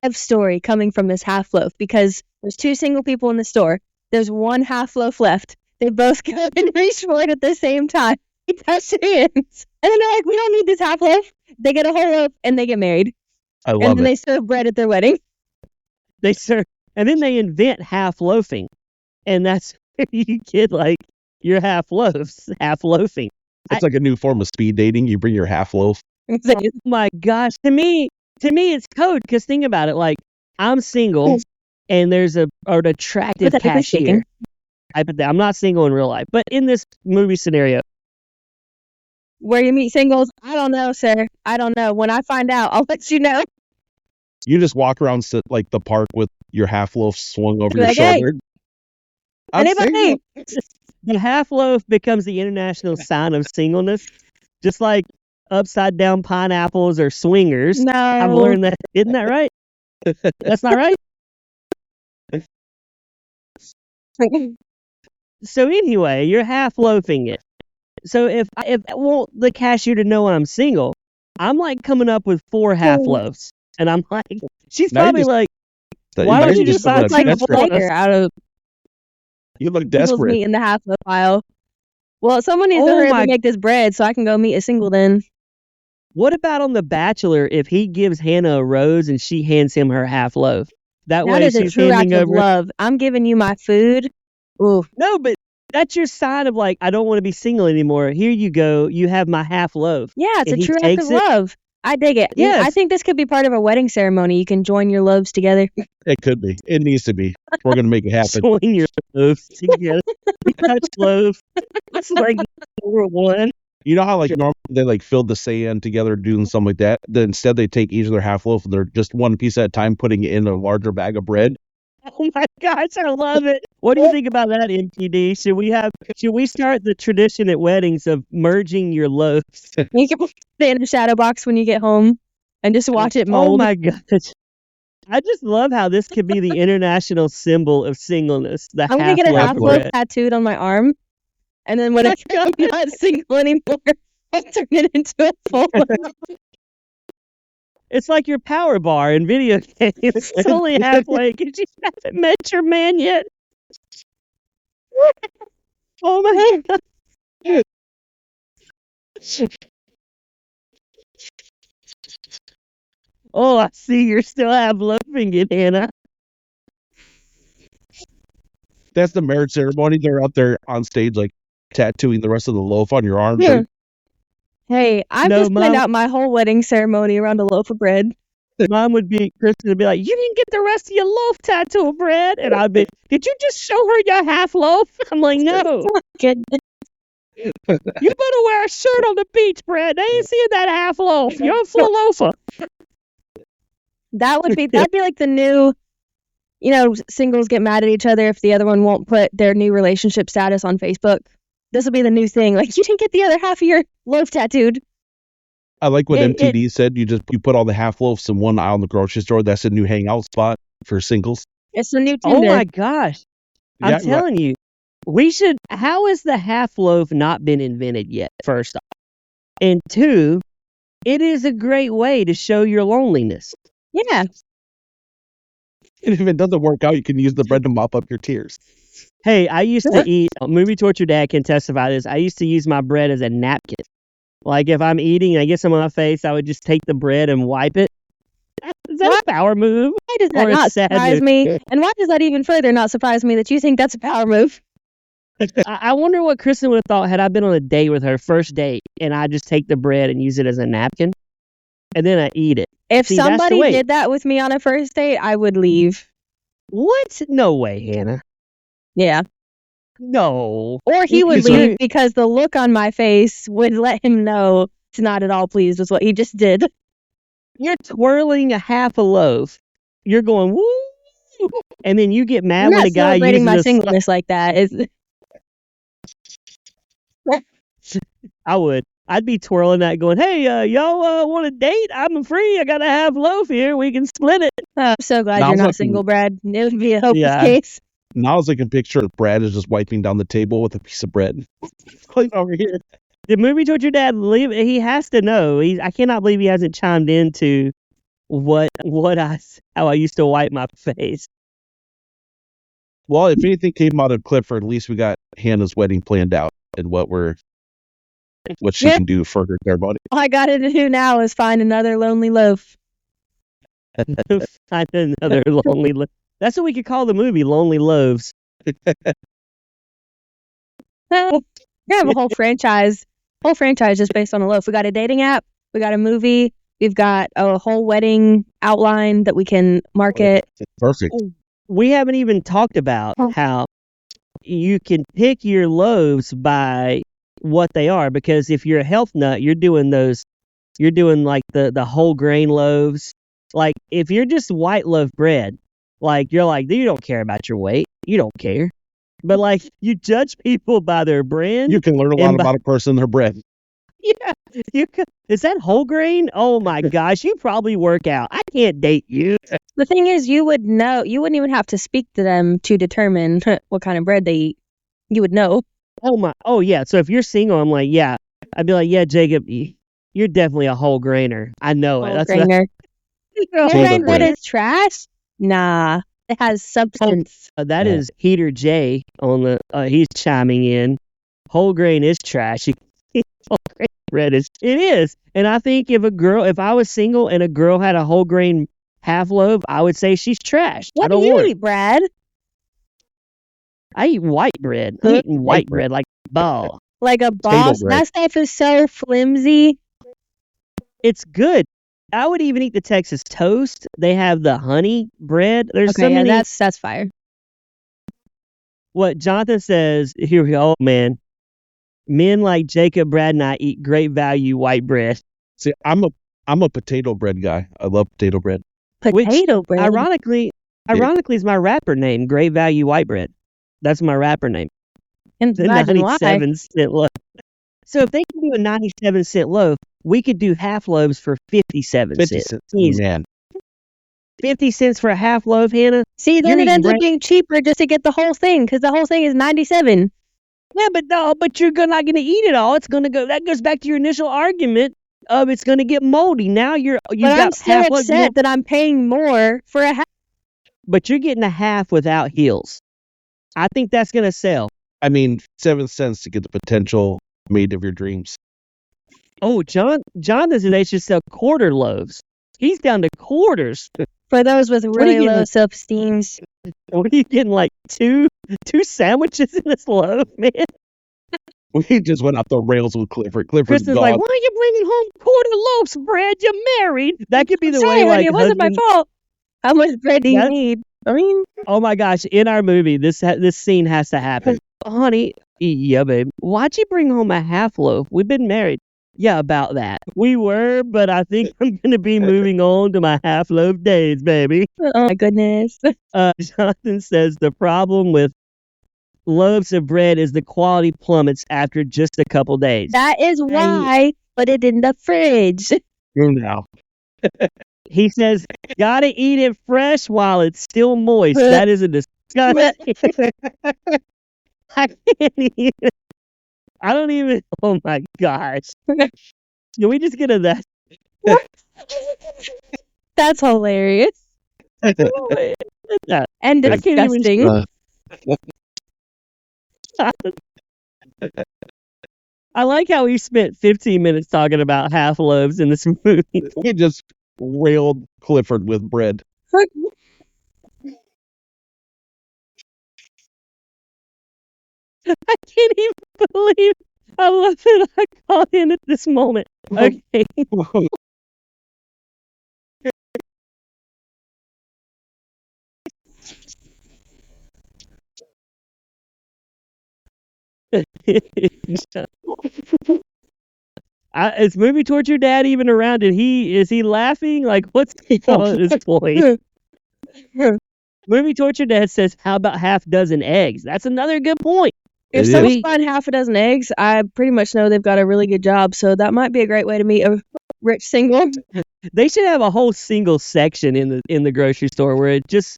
love story coming from this half loaf because there's two single people in the store. There's one half loaf left. They both go and reach for it at the same time. They touch their hands. And then they're like, we don't need this half loaf. They get a whole loaf and they get married. I And love then it. they serve bread at their wedding. They serve, and then they invent half loafing, and that's where you get like your half loaves, half loafing. It's like a new form of speed dating. You bring your half loaf. Oh my gosh, to me it's code. Because think about it, like I'm single, and there's an attractive Hypothetically speaking. cashier. I'm not single in real life, but in this movie scenario, Where you meet singles, I don't know, sir. I don't know. When I find out, I'll let you know. You just walk around like the park with your half loaf swung over your Like, hey, shoulder. I'm single. anybody? The half loaf becomes the international sign of singleness, just like upside down pineapples or swingers. I've No. learned that. Isn't that right? That's not right. So anyway, you're half loafing it. So if I want the cashier to know I'm single, I'm like coming up with 4 half loaves, and I'm like, she's Now you probably just- like, Now why don't you you just just buy look like a desperate. desperate. flaker out of You look people's desperate. meat in the half loaf pile. Well, someone needs to Oh hurry up my- and make this bread so I can go meet a single then. What about on The Bachelor if he gives Hannah a rose and she hands him her half loaf? That That way is a she's true act handing of over. love. I'm giving you my food. Ooh. No, but that's your sign of like, I don't want to be single anymore. Here you go. You have my half loaf. Yeah, it's And a he true act takes of it? love. I dig it. Yes. I think this could be part of a wedding ceremony. You can join your loves together. It could be. It needs to be. We're gonna make it happen. Join your loaves together. We touch loaf. It's like number one. You know how like normally they like fill the sand together doing something like that? Then instead they take each of their half loaf and they're just one piece at a time putting it in a larger bag of bread. Oh my gosh, I love it. What do you think about that, MTD? Should we start the tradition at weddings of merging your loaves? You can stay in the shadow box when you get home and just watch it Oh mold. my gosh. I just love how this could be the international symbol of singleness. The I'm gonna get a half half loaf loaf bread. tattooed on my arm, and then when I'm not single anymore, I'll turn it into a full loaf. It's like your power bar in video games. It's only halfway because you haven't met your man yet. Oh my god. Oh, I see you're still half loafing it, Hannah. That's the marriage ceremony. They're out there on stage like tattooing the rest of the loaf on your arm. Yeah. Hey, I've No, just planned Mom. out my whole wedding ceremony around a loaf of bread. Mom would be, Kristen would be like, you didn't get the rest of your loaf tattoo, Brad. And I'd be, did you just show her your half loaf? I'm like, no. Goodness. You better wear a shirt on the beach, Brad. They ain't seeing that half loaf. You're a full loafer. That'd be like the new, singles get mad at each other if the other one won't put their new relationship status on Facebook. This will be the new thing. Like, you didn't get the other half of your loaf tattooed. I like what It- MTD said. You put all the half loaves in one aisle in the grocery store. That's a new hangout spot for singles. It's the new Oh Tinder. my gosh. I'm Yeah, telling you, how has the half loaf not been invented yet, first off? And two, it is a great way to show your loneliness. Yeah. And if it doesn't work out, you can use the bread to mop up your tears. Hey, I used to eat, Movie Torture Dad can testify to this. I used to use my bread as a napkin. Like if I'm eating and I get some on my face, I would just take the bread and wipe it. Is that a power move? Why does that Or a not sad surprise move? me? And why does that even further not surprise me that you think that's a power move? I wonder what Kristen would have thought had I been on a date with her, first date, and I just take the bread and use it as a napkin, and then I eat it. If See, that's the somebody way. did that with me on a first date, I would leave. What? No way, Hannah. Yeah. No. Or he would Is leave there- because the look on my face would let him know he's not at all pleased with what he just did. You're twirling a half a loaf. You're going, woo! And then you get mad I'm when not a guy celebrating uses my a singleness like that. I would. I'd be twirling that going, hey, y'all want a date? I'm free. I got a half loaf here. We can split it. I'm so glad Now you're I'm not looking- single, Brad. It would be a hopeless Yeah. case. Now I can picture Brad is just wiping down the table with a piece of bread. Like over here. Did Movie Torture Dad leave? He has to know. I cannot believe he hasn't chimed into how I used to wipe my face. Well, if anything came out of Clifford, at least we got Hannah's wedding planned out and what she Yeah. can do for her ceremony. All I got to do now is find another lonely loaf. Find another lonely loaf. That's what we could call the movie, Lonely Loaves. We have a whole franchise just based on a loaf. We got a dating app. We got a movie. We've got a whole wedding outline that we can market. Perfect. We haven't even talked about how you can pick your loaves by what they are, because if you're a health nut, you're doing like the whole grain loaves. Like, if you're just white loaf bread, like, you're like, you don't care about your weight. You don't care. But, like, you judge people by their brand. You can learn a lot and by- about a person and their bread. Yeah. Is that whole grain? Oh, my gosh. You probably work out. I can't date you. The thing is, you would know. You wouldn't even have to speak to them to determine what kind of bread they eat. You would know. Oh, yeah. So if you're single, I'm like, yeah. I'd be like, yeah, Jacob, you're definitely a whole grainer. I know it. Whole That's grainer. Whole Potato grain bread bread. is trash? Nah. It has substance. That Yeah. is Heater J on the. He's chiming in. Whole grain is trash. Whole grain bread is. It is. And I think if I was single and a girl had a whole grain half loaf, I would say she's trash. I What do don't you want it. eat, Brad? I eat white bread. I'm eating white bread like ball. Like a boss? bread. That stuff is so flimsy. It's good. I would even eat the Texas toast. They have the honey bread. There's Okay, so yeah, many. that's fire. What Jonathan says here we go. Oh man, men like Jacob, Brad, and I eat great value white bread. See, I'm a potato bread guy. I love potato bread. Potato bread. Ironically, is my rapper name. Great value white bread. That's my rapper name. And The imagine why. 97-cent loaf. So if they can do a 97-cent loaf, we could do half loaves for 57 50 cents. cents. Easy. Man. 50 cents for a half loaf, Hannah? See, then You're it ends eating up being cheaper just to get the whole thing, because the whole thing is 97. Yeah, but you're not going to eat it all. It's going to go. That goes back to your initial argument of it's going to get moldy. Now you But got I'm still half loaf, upset that I'm paying more for a half. but you're getting a half without heels. I think that's going to sell. I mean, 7 cents to get the potential made of your dreams. Oh, John says they should sell quarter loaves. He's down to quarters. For those with are you really getting? low self-esteems. What are you getting, like two sandwiches in this loaf, man? We just went off the rails with Clifford. Clifford's Kristen's gone. like, why are you bringing home quarter loaves, Brad? You're married. That could be the Sorry, way, honey, like, it wasn't my husband. fault. How much bread do you That- need? I mean, Oh my gosh! In our movie, this scene has to happen. Honey, yeah, babe. Why'd you bring home a half loaf? We've been married. Yeah, about that. We were, but I think I'm gonna be moving on to my half loaf days, baby. oh my goodness. Jonathan says the problem with loaves of bread is the quality plummets after just a couple days. That is why, put it in the fridge. Now. He says, gotta eat it fresh while it's still moist. That is a disgusting. I can't even. I don't even. Oh my gosh. Can we just get a that? That's hilarious. And I can't even- disgusting. I like how we spent 15 minutes talking about half loaves in this movie. We just railed Clifford with bread. I can't even believe I love that I caught in at this moment. Okay. Is Movie Torture Dad even around? Is he laughing? Like, what's at this point? Movie Torture Dad says, how about half dozen eggs? That's another good point. If It someone's is. buying half a dozen eggs, I pretty much know they've got a really good job, so that might be a great way to meet a rich single. They should have a whole single section in the grocery store where it just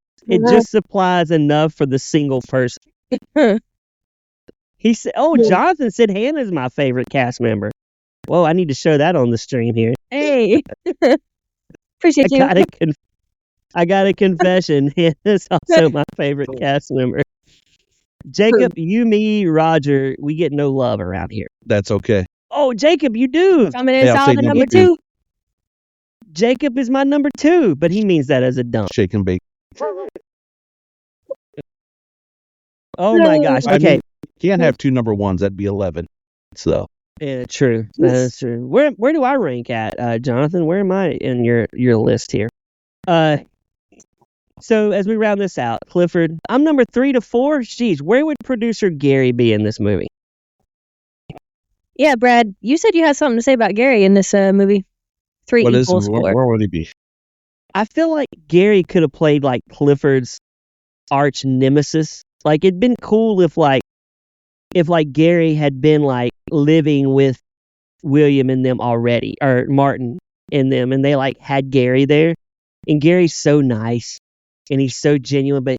supplies enough for the single person. He said, "Oh, Jonathan said Hannah's my favorite cast member." Whoa, I need to show that on the stream here. Hey. Appreciate you. I got a confession. Hannah's also my favorite cast member. Jacob, you, me, Roger, we get no love around here. That's okay. Oh, Jacob, you do. Coming in Hey, I'll solid take number number two. 2. Jacob is my number 2, but he means that as a dump. Shake and bake. Oh my gosh. I Okay. mean, can't have two number ones. That'd be 11. So Yeah, true. That is true. Where do I rank at, Jonathan? Where am I in your list here? So as we round this out, Clifford, I'm number 3 to 4. Jeez, where would producer Gary be in this movie? Yeah, Brad, you said you had something to say about Gary in this movie. 3 what is equals 4. where would he be? I feel like Gary could have played like Clifford's arch nemesis. Like it'd been cool if Gary had been like living with William and them already, or Martin and them, and they like had Gary there. And Gary's so nice and he's so genuine, but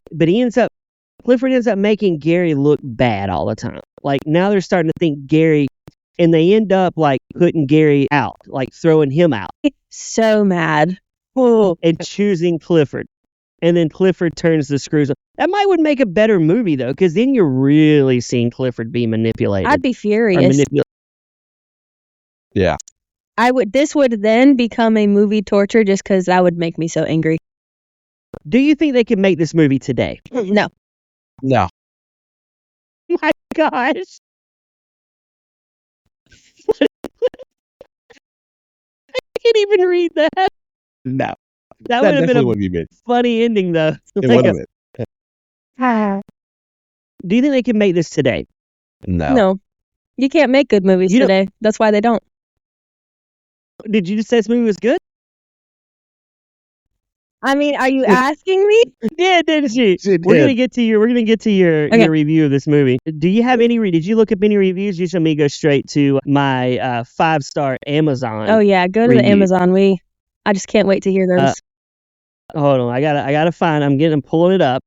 Clifford ends up making Gary look bad all the time. Like now they're starting to think Gary, and they end up like putting Gary out, like throwing him out. So mad. And choosing Clifford. And then Clifford turns the screws up. That would make a better movie though, because then you're really seeing Clifford be manipulated. I'd be furious. Yeah. This would then become a movie torture just because that would make me so angry. Do you think they could make this movie today? No. No. My gosh. I can't even read that. No. That would have been would be good. funny ending though. It would have been. Do you think they can make this today? No. No. You can't make good movies today. That's why they don't. Did you just say this movie was good? I mean, are you asking me? Yeah, didn't she? She We're gonna did. get to your Okay. your review of this movie. Do you have any? Did you look up any reviews? You should me go straight to my 5-star Amazon. Oh yeah, go to the review. Amazon. I just can't wait to hear those. Hold on, I gotta find. I'm pulling it up.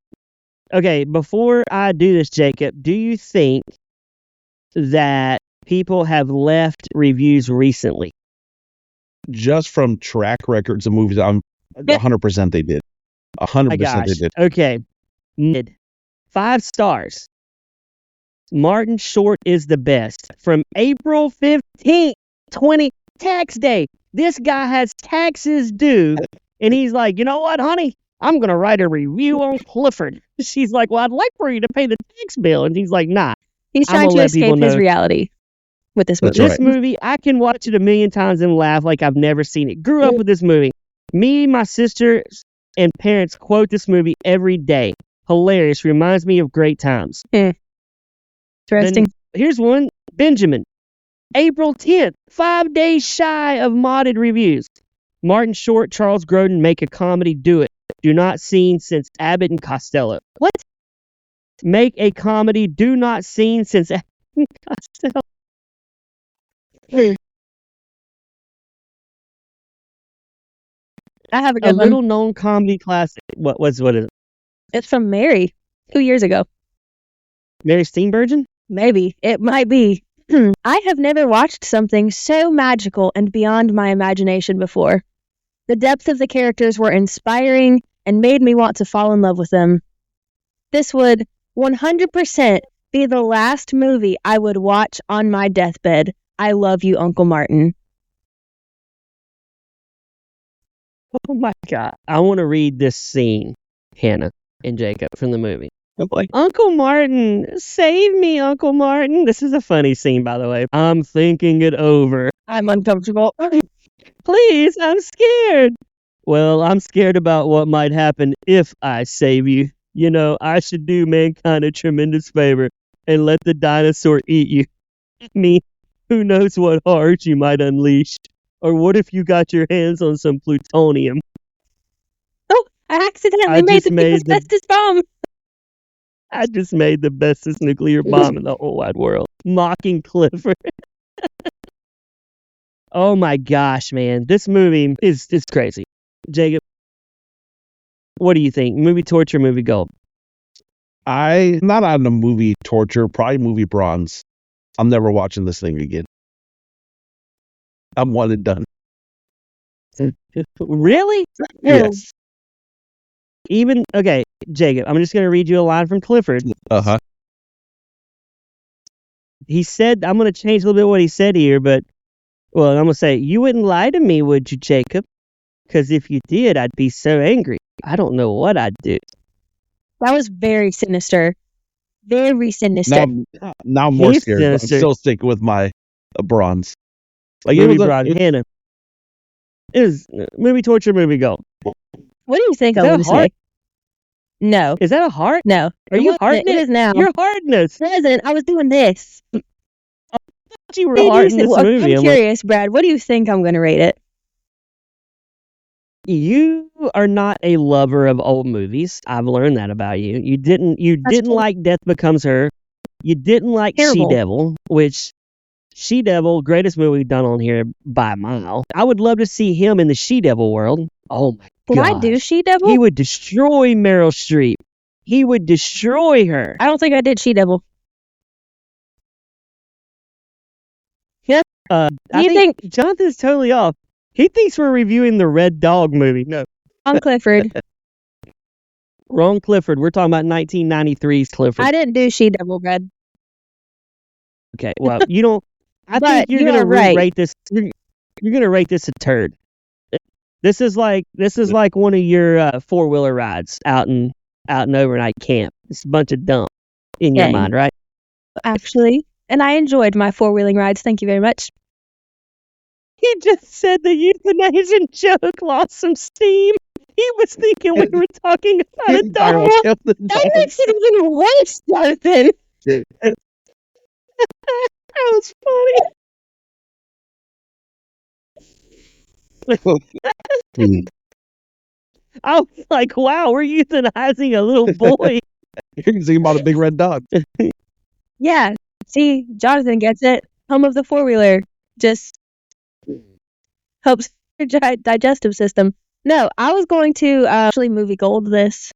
Okay, before I do this, Jacob, do you think that people have left reviews recently? Just from track records of movies, I'm 100% they did. 100% they did. Okay. 5 stars. Martin Short is the best. From April 15th, 20 tax day. This guy has taxes due. And he's like, you know what, honey? I'm going to write a review on Clifford. She's like, well, I'd like for you to pay the tax bill. And he's like, nah. He's trying to escape his reality with this movie. That's This movie, I can watch it a million times and laugh like I've never seen it. Grew up with this movie. Me, my sister, and parents quote this movie every day. Hilarious. Reminds me of great times. Interesting. Then here's one. Benjamin. April 10th. 5 days shy of modded reviews. Martin Short, Charles Grodin make a comedy. Do it. Do not seen since Abbott and Costello. What? Make a comedy. Do not seen since Abbott and Costello. I have a A good one. little known comedy classic. What is it? It's from Mary 2 years ago. Mary Steenburgen? Maybe. It might be. I have never watched something so magical and beyond my imagination before. The depth of the characters were inspiring and made me want to fall in love with them. This would 100% be the last movie I would watch on my deathbed. I love you, Uncle Martin. Oh my God. I want to read this scene, Hannah and Jacob, from the movie. Oh boy. Uncle Martin, save me, Uncle Martin. This is a funny scene, by the way. I'm thinking it over. I'm uncomfortable. Please, I'm scared. Well, I'm scared about what might happen if I save you. You know, I should do mankind a tremendous favor and let the dinosaur eat you. Me, who knows what horrors you might unleash. Or what if you got your hands on some plutonium? Oh, I accidentally made the bestest bomb. I just made the bestest nuclear bomb in the whole wide world. Mocking Clifford. Oh my gosh, man. This movie is crazy. Jacob, what do you think? Movie torture, movie gold? I'm not on the movie torture, probably movie bronze. I'm never watching this thing again. I'm one and done. Really? Yes. Even, okay, Jacob, I'm just going to read you a line from Clifford. Uh-huh. He said, I'm going to change a little bit what he said here, but, well, I'm going to say, you wouldn't lie to me, would you, Jacob? Because if you did, I'd be so angry. I don't know what I'd do. That was very sinister. Very sinister. Now I'm more He's scared. But I'm sinister. still sticking with my bronze. Like Movie bronze. Hannah. Is movie torture, movie gold. What do you think Is I'm that going a to heart? say? No. Is that a heart? No. Are It you wasn't. hearting It it? is now. You're hearting us. It isn't. I was doing this. You were What do you hearting think? this Well, movie. I'm curious, Brad. What do you think I'm going to rate it? You are not a lover of old movies. I've learned that about you. You didn't true. like Death Becomes Her. You didn't like Terrible. She-Devil, which She-Devil, greatest movie we've done on here by a mile. I would love to see him in the She-Devil world. Oh my Did gosh. I do She-Devil? He would destroy Meryl Streep. He would destroy her. I don't think I did She-Devil. I you think Jonathan's totally off. He thinks we're reviewing the Red Dog movie. No. On Clifford. Wrong Clifford. We're talking about 1993's Clifford. I didn't do She-Devil, Brad. Okay, well, you don't. I But think you're you gonna are right. rate this. You're gonna rate this a turd. This is like one of your 4-wheeler rides out in overnight camp. It's a bunch of dump in your Okay. mind, right? Actually, and I enjoyed my 4-wheeling rides. Thank you very much. He just said the euthanizing joke lost some steam. He was thinking we were talking about a dog. That makes it even worse, Jonathan. That was funny. I was like, wow, we're euthanizing a little boy. You're thinking about a big red dog. Yeah. See, Jonathan gets it. Home of the 4-wheeler. Just helps your digestive system. No, I was going to actually movie gold this.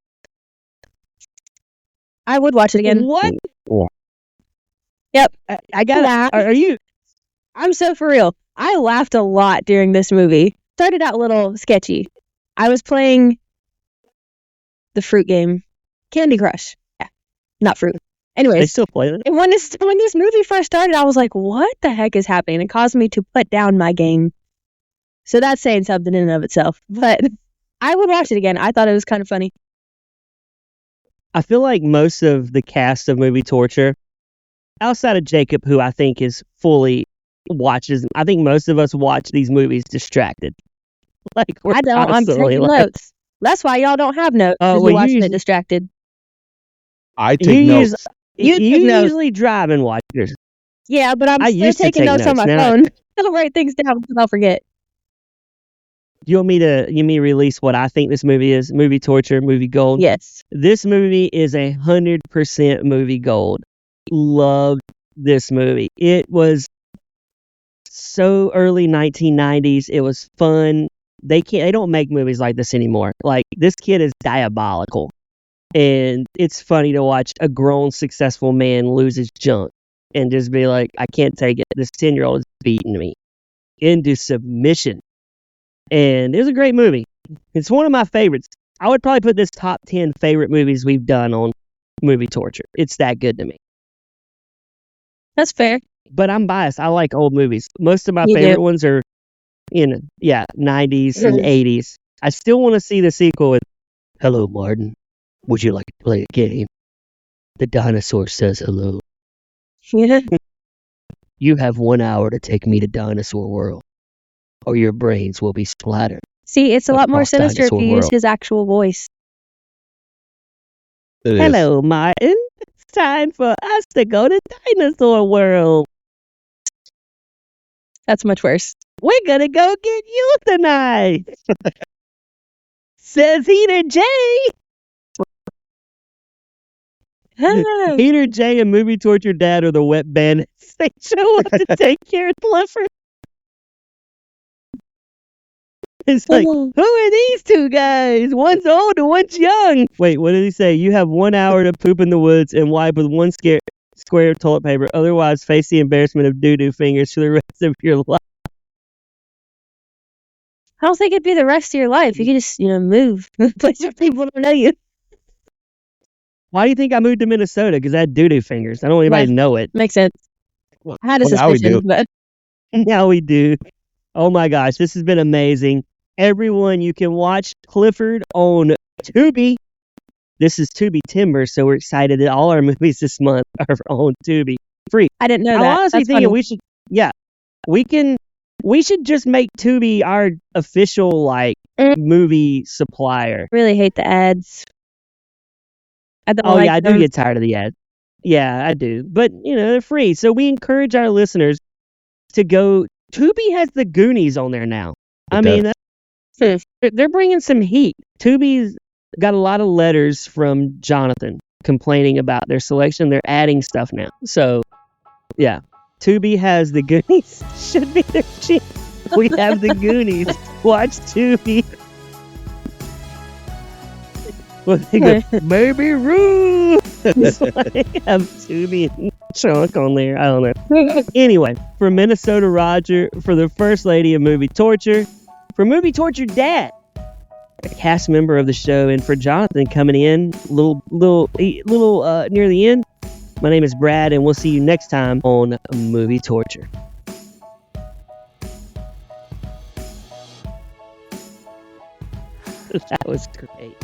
I would watch it again. What? Yep. I got. Are you? I'm so for real. I laughed a lot during this movie. Started out a little sketchy. I was playing the fruit game, Candy Crush. Yeah, not fruit. They Anyways, still play it. and when this movie first started, I was like, "What the heck is happening?" It caused me to put down my game. So that's saying something in and of itself. But I would watch it again. I thought it was kind of funny. I feel like most of the cast of Movie Torture, outside of Jacob, who I think is fully watches, I think most of us watch these movies distracted. Like we're I don't. I'm constantly taking notes. That's why y'all don't have notes. Oh, Oh, well, you're watching you it distracted. I You take notes. You take notes. usually drive and watch yours. Yeah, but I'm I still used to taking take notes on my notes, now I- phone. I'll write things down because I'll forget. You want me to release what I think this movie is? Movie Torture, Movie Gold. Yes. This movie is 100% movie gold. Loved this movie. It was so early 1990s. It was fun. They don't make movies like this anymore. Like, this kid is diabolical. And it's funny to watch a grown, successful man lose his junk and just be like, I can't take it. This 10-year-old is beating me into submission. And it was a great movie. It's one of my favorites. I would probably put this top 10 favorite movies we've done on Movie Torture. It's that good to me. That's fair. But I'm biased. I like old movies. Most of my You do. favorite ones are 90s and 80s. I still want to see the sequel with, hello, Martin. Would you like to play a game? The dinosaur says hello. Yeah. You have 1 hour to take me to Dinosaur World, or your brains will be splattered. See, it's a lot more Across sinister if Dinosaur you use World. his actual voice. It is. Hello, Martin. It's time for us to go to Dinosaur World. That's much worse. We're gonna go get euthanized. Says Heater J. Heater J and Movie Torture Dad are the wet bandits. They show up to take care of Clifford. It's like, who are these two guys? One's old and one's young. Wait, what did he say? You have 1 hour to poop in the woods and wipe with one square of toilet paper. Otherwise, face the embarrassment of doo-doo fingers for the rest of your life. I don't think it'd be the rest of your life. You could just, move. Place where people don't know you. Why do you think I moved to Minnesota? Because I had doo-doo fingers. I don't want anybody to know it. Makes sense. I had a Well, now we suspicion, do. but Now we do. Oh my gosh, this has been amazing. Everyone, you can watch Clifford on Tubi. This is Tubi Timber, so we're excited that all our movies this month are on Tubi. Free. I didn't know I'm that. honestly That's thinking funny. we should just make Tubi our official movie supplier. Really hate the ads. I don't Oh like yeah, I do them. get tired of the ads. Yeah, I do. But they're free. So we encourage our listeners to go. Tubi has the Goonies on there now. It I mean, does. They're bringing some heat. Tubi's got a lot of letters from Jonathan complaining about their selection. They're adding stuff now. So, yeah. Tubi has the Goonies. Should be their chance. We have the Goonies. Watch Tubi. Well, they go, Baby Ruth. It's like, have Tubi and Chunk on there. I don't know. Anyway, for Minnesota Roger, for the First Lady of Movie Torture, for Movie Torture Dad, a cast member of the show, and for Jonathan coming in little near the end. My name is Brad, and we'll see you next time on Movie Torture. That was great.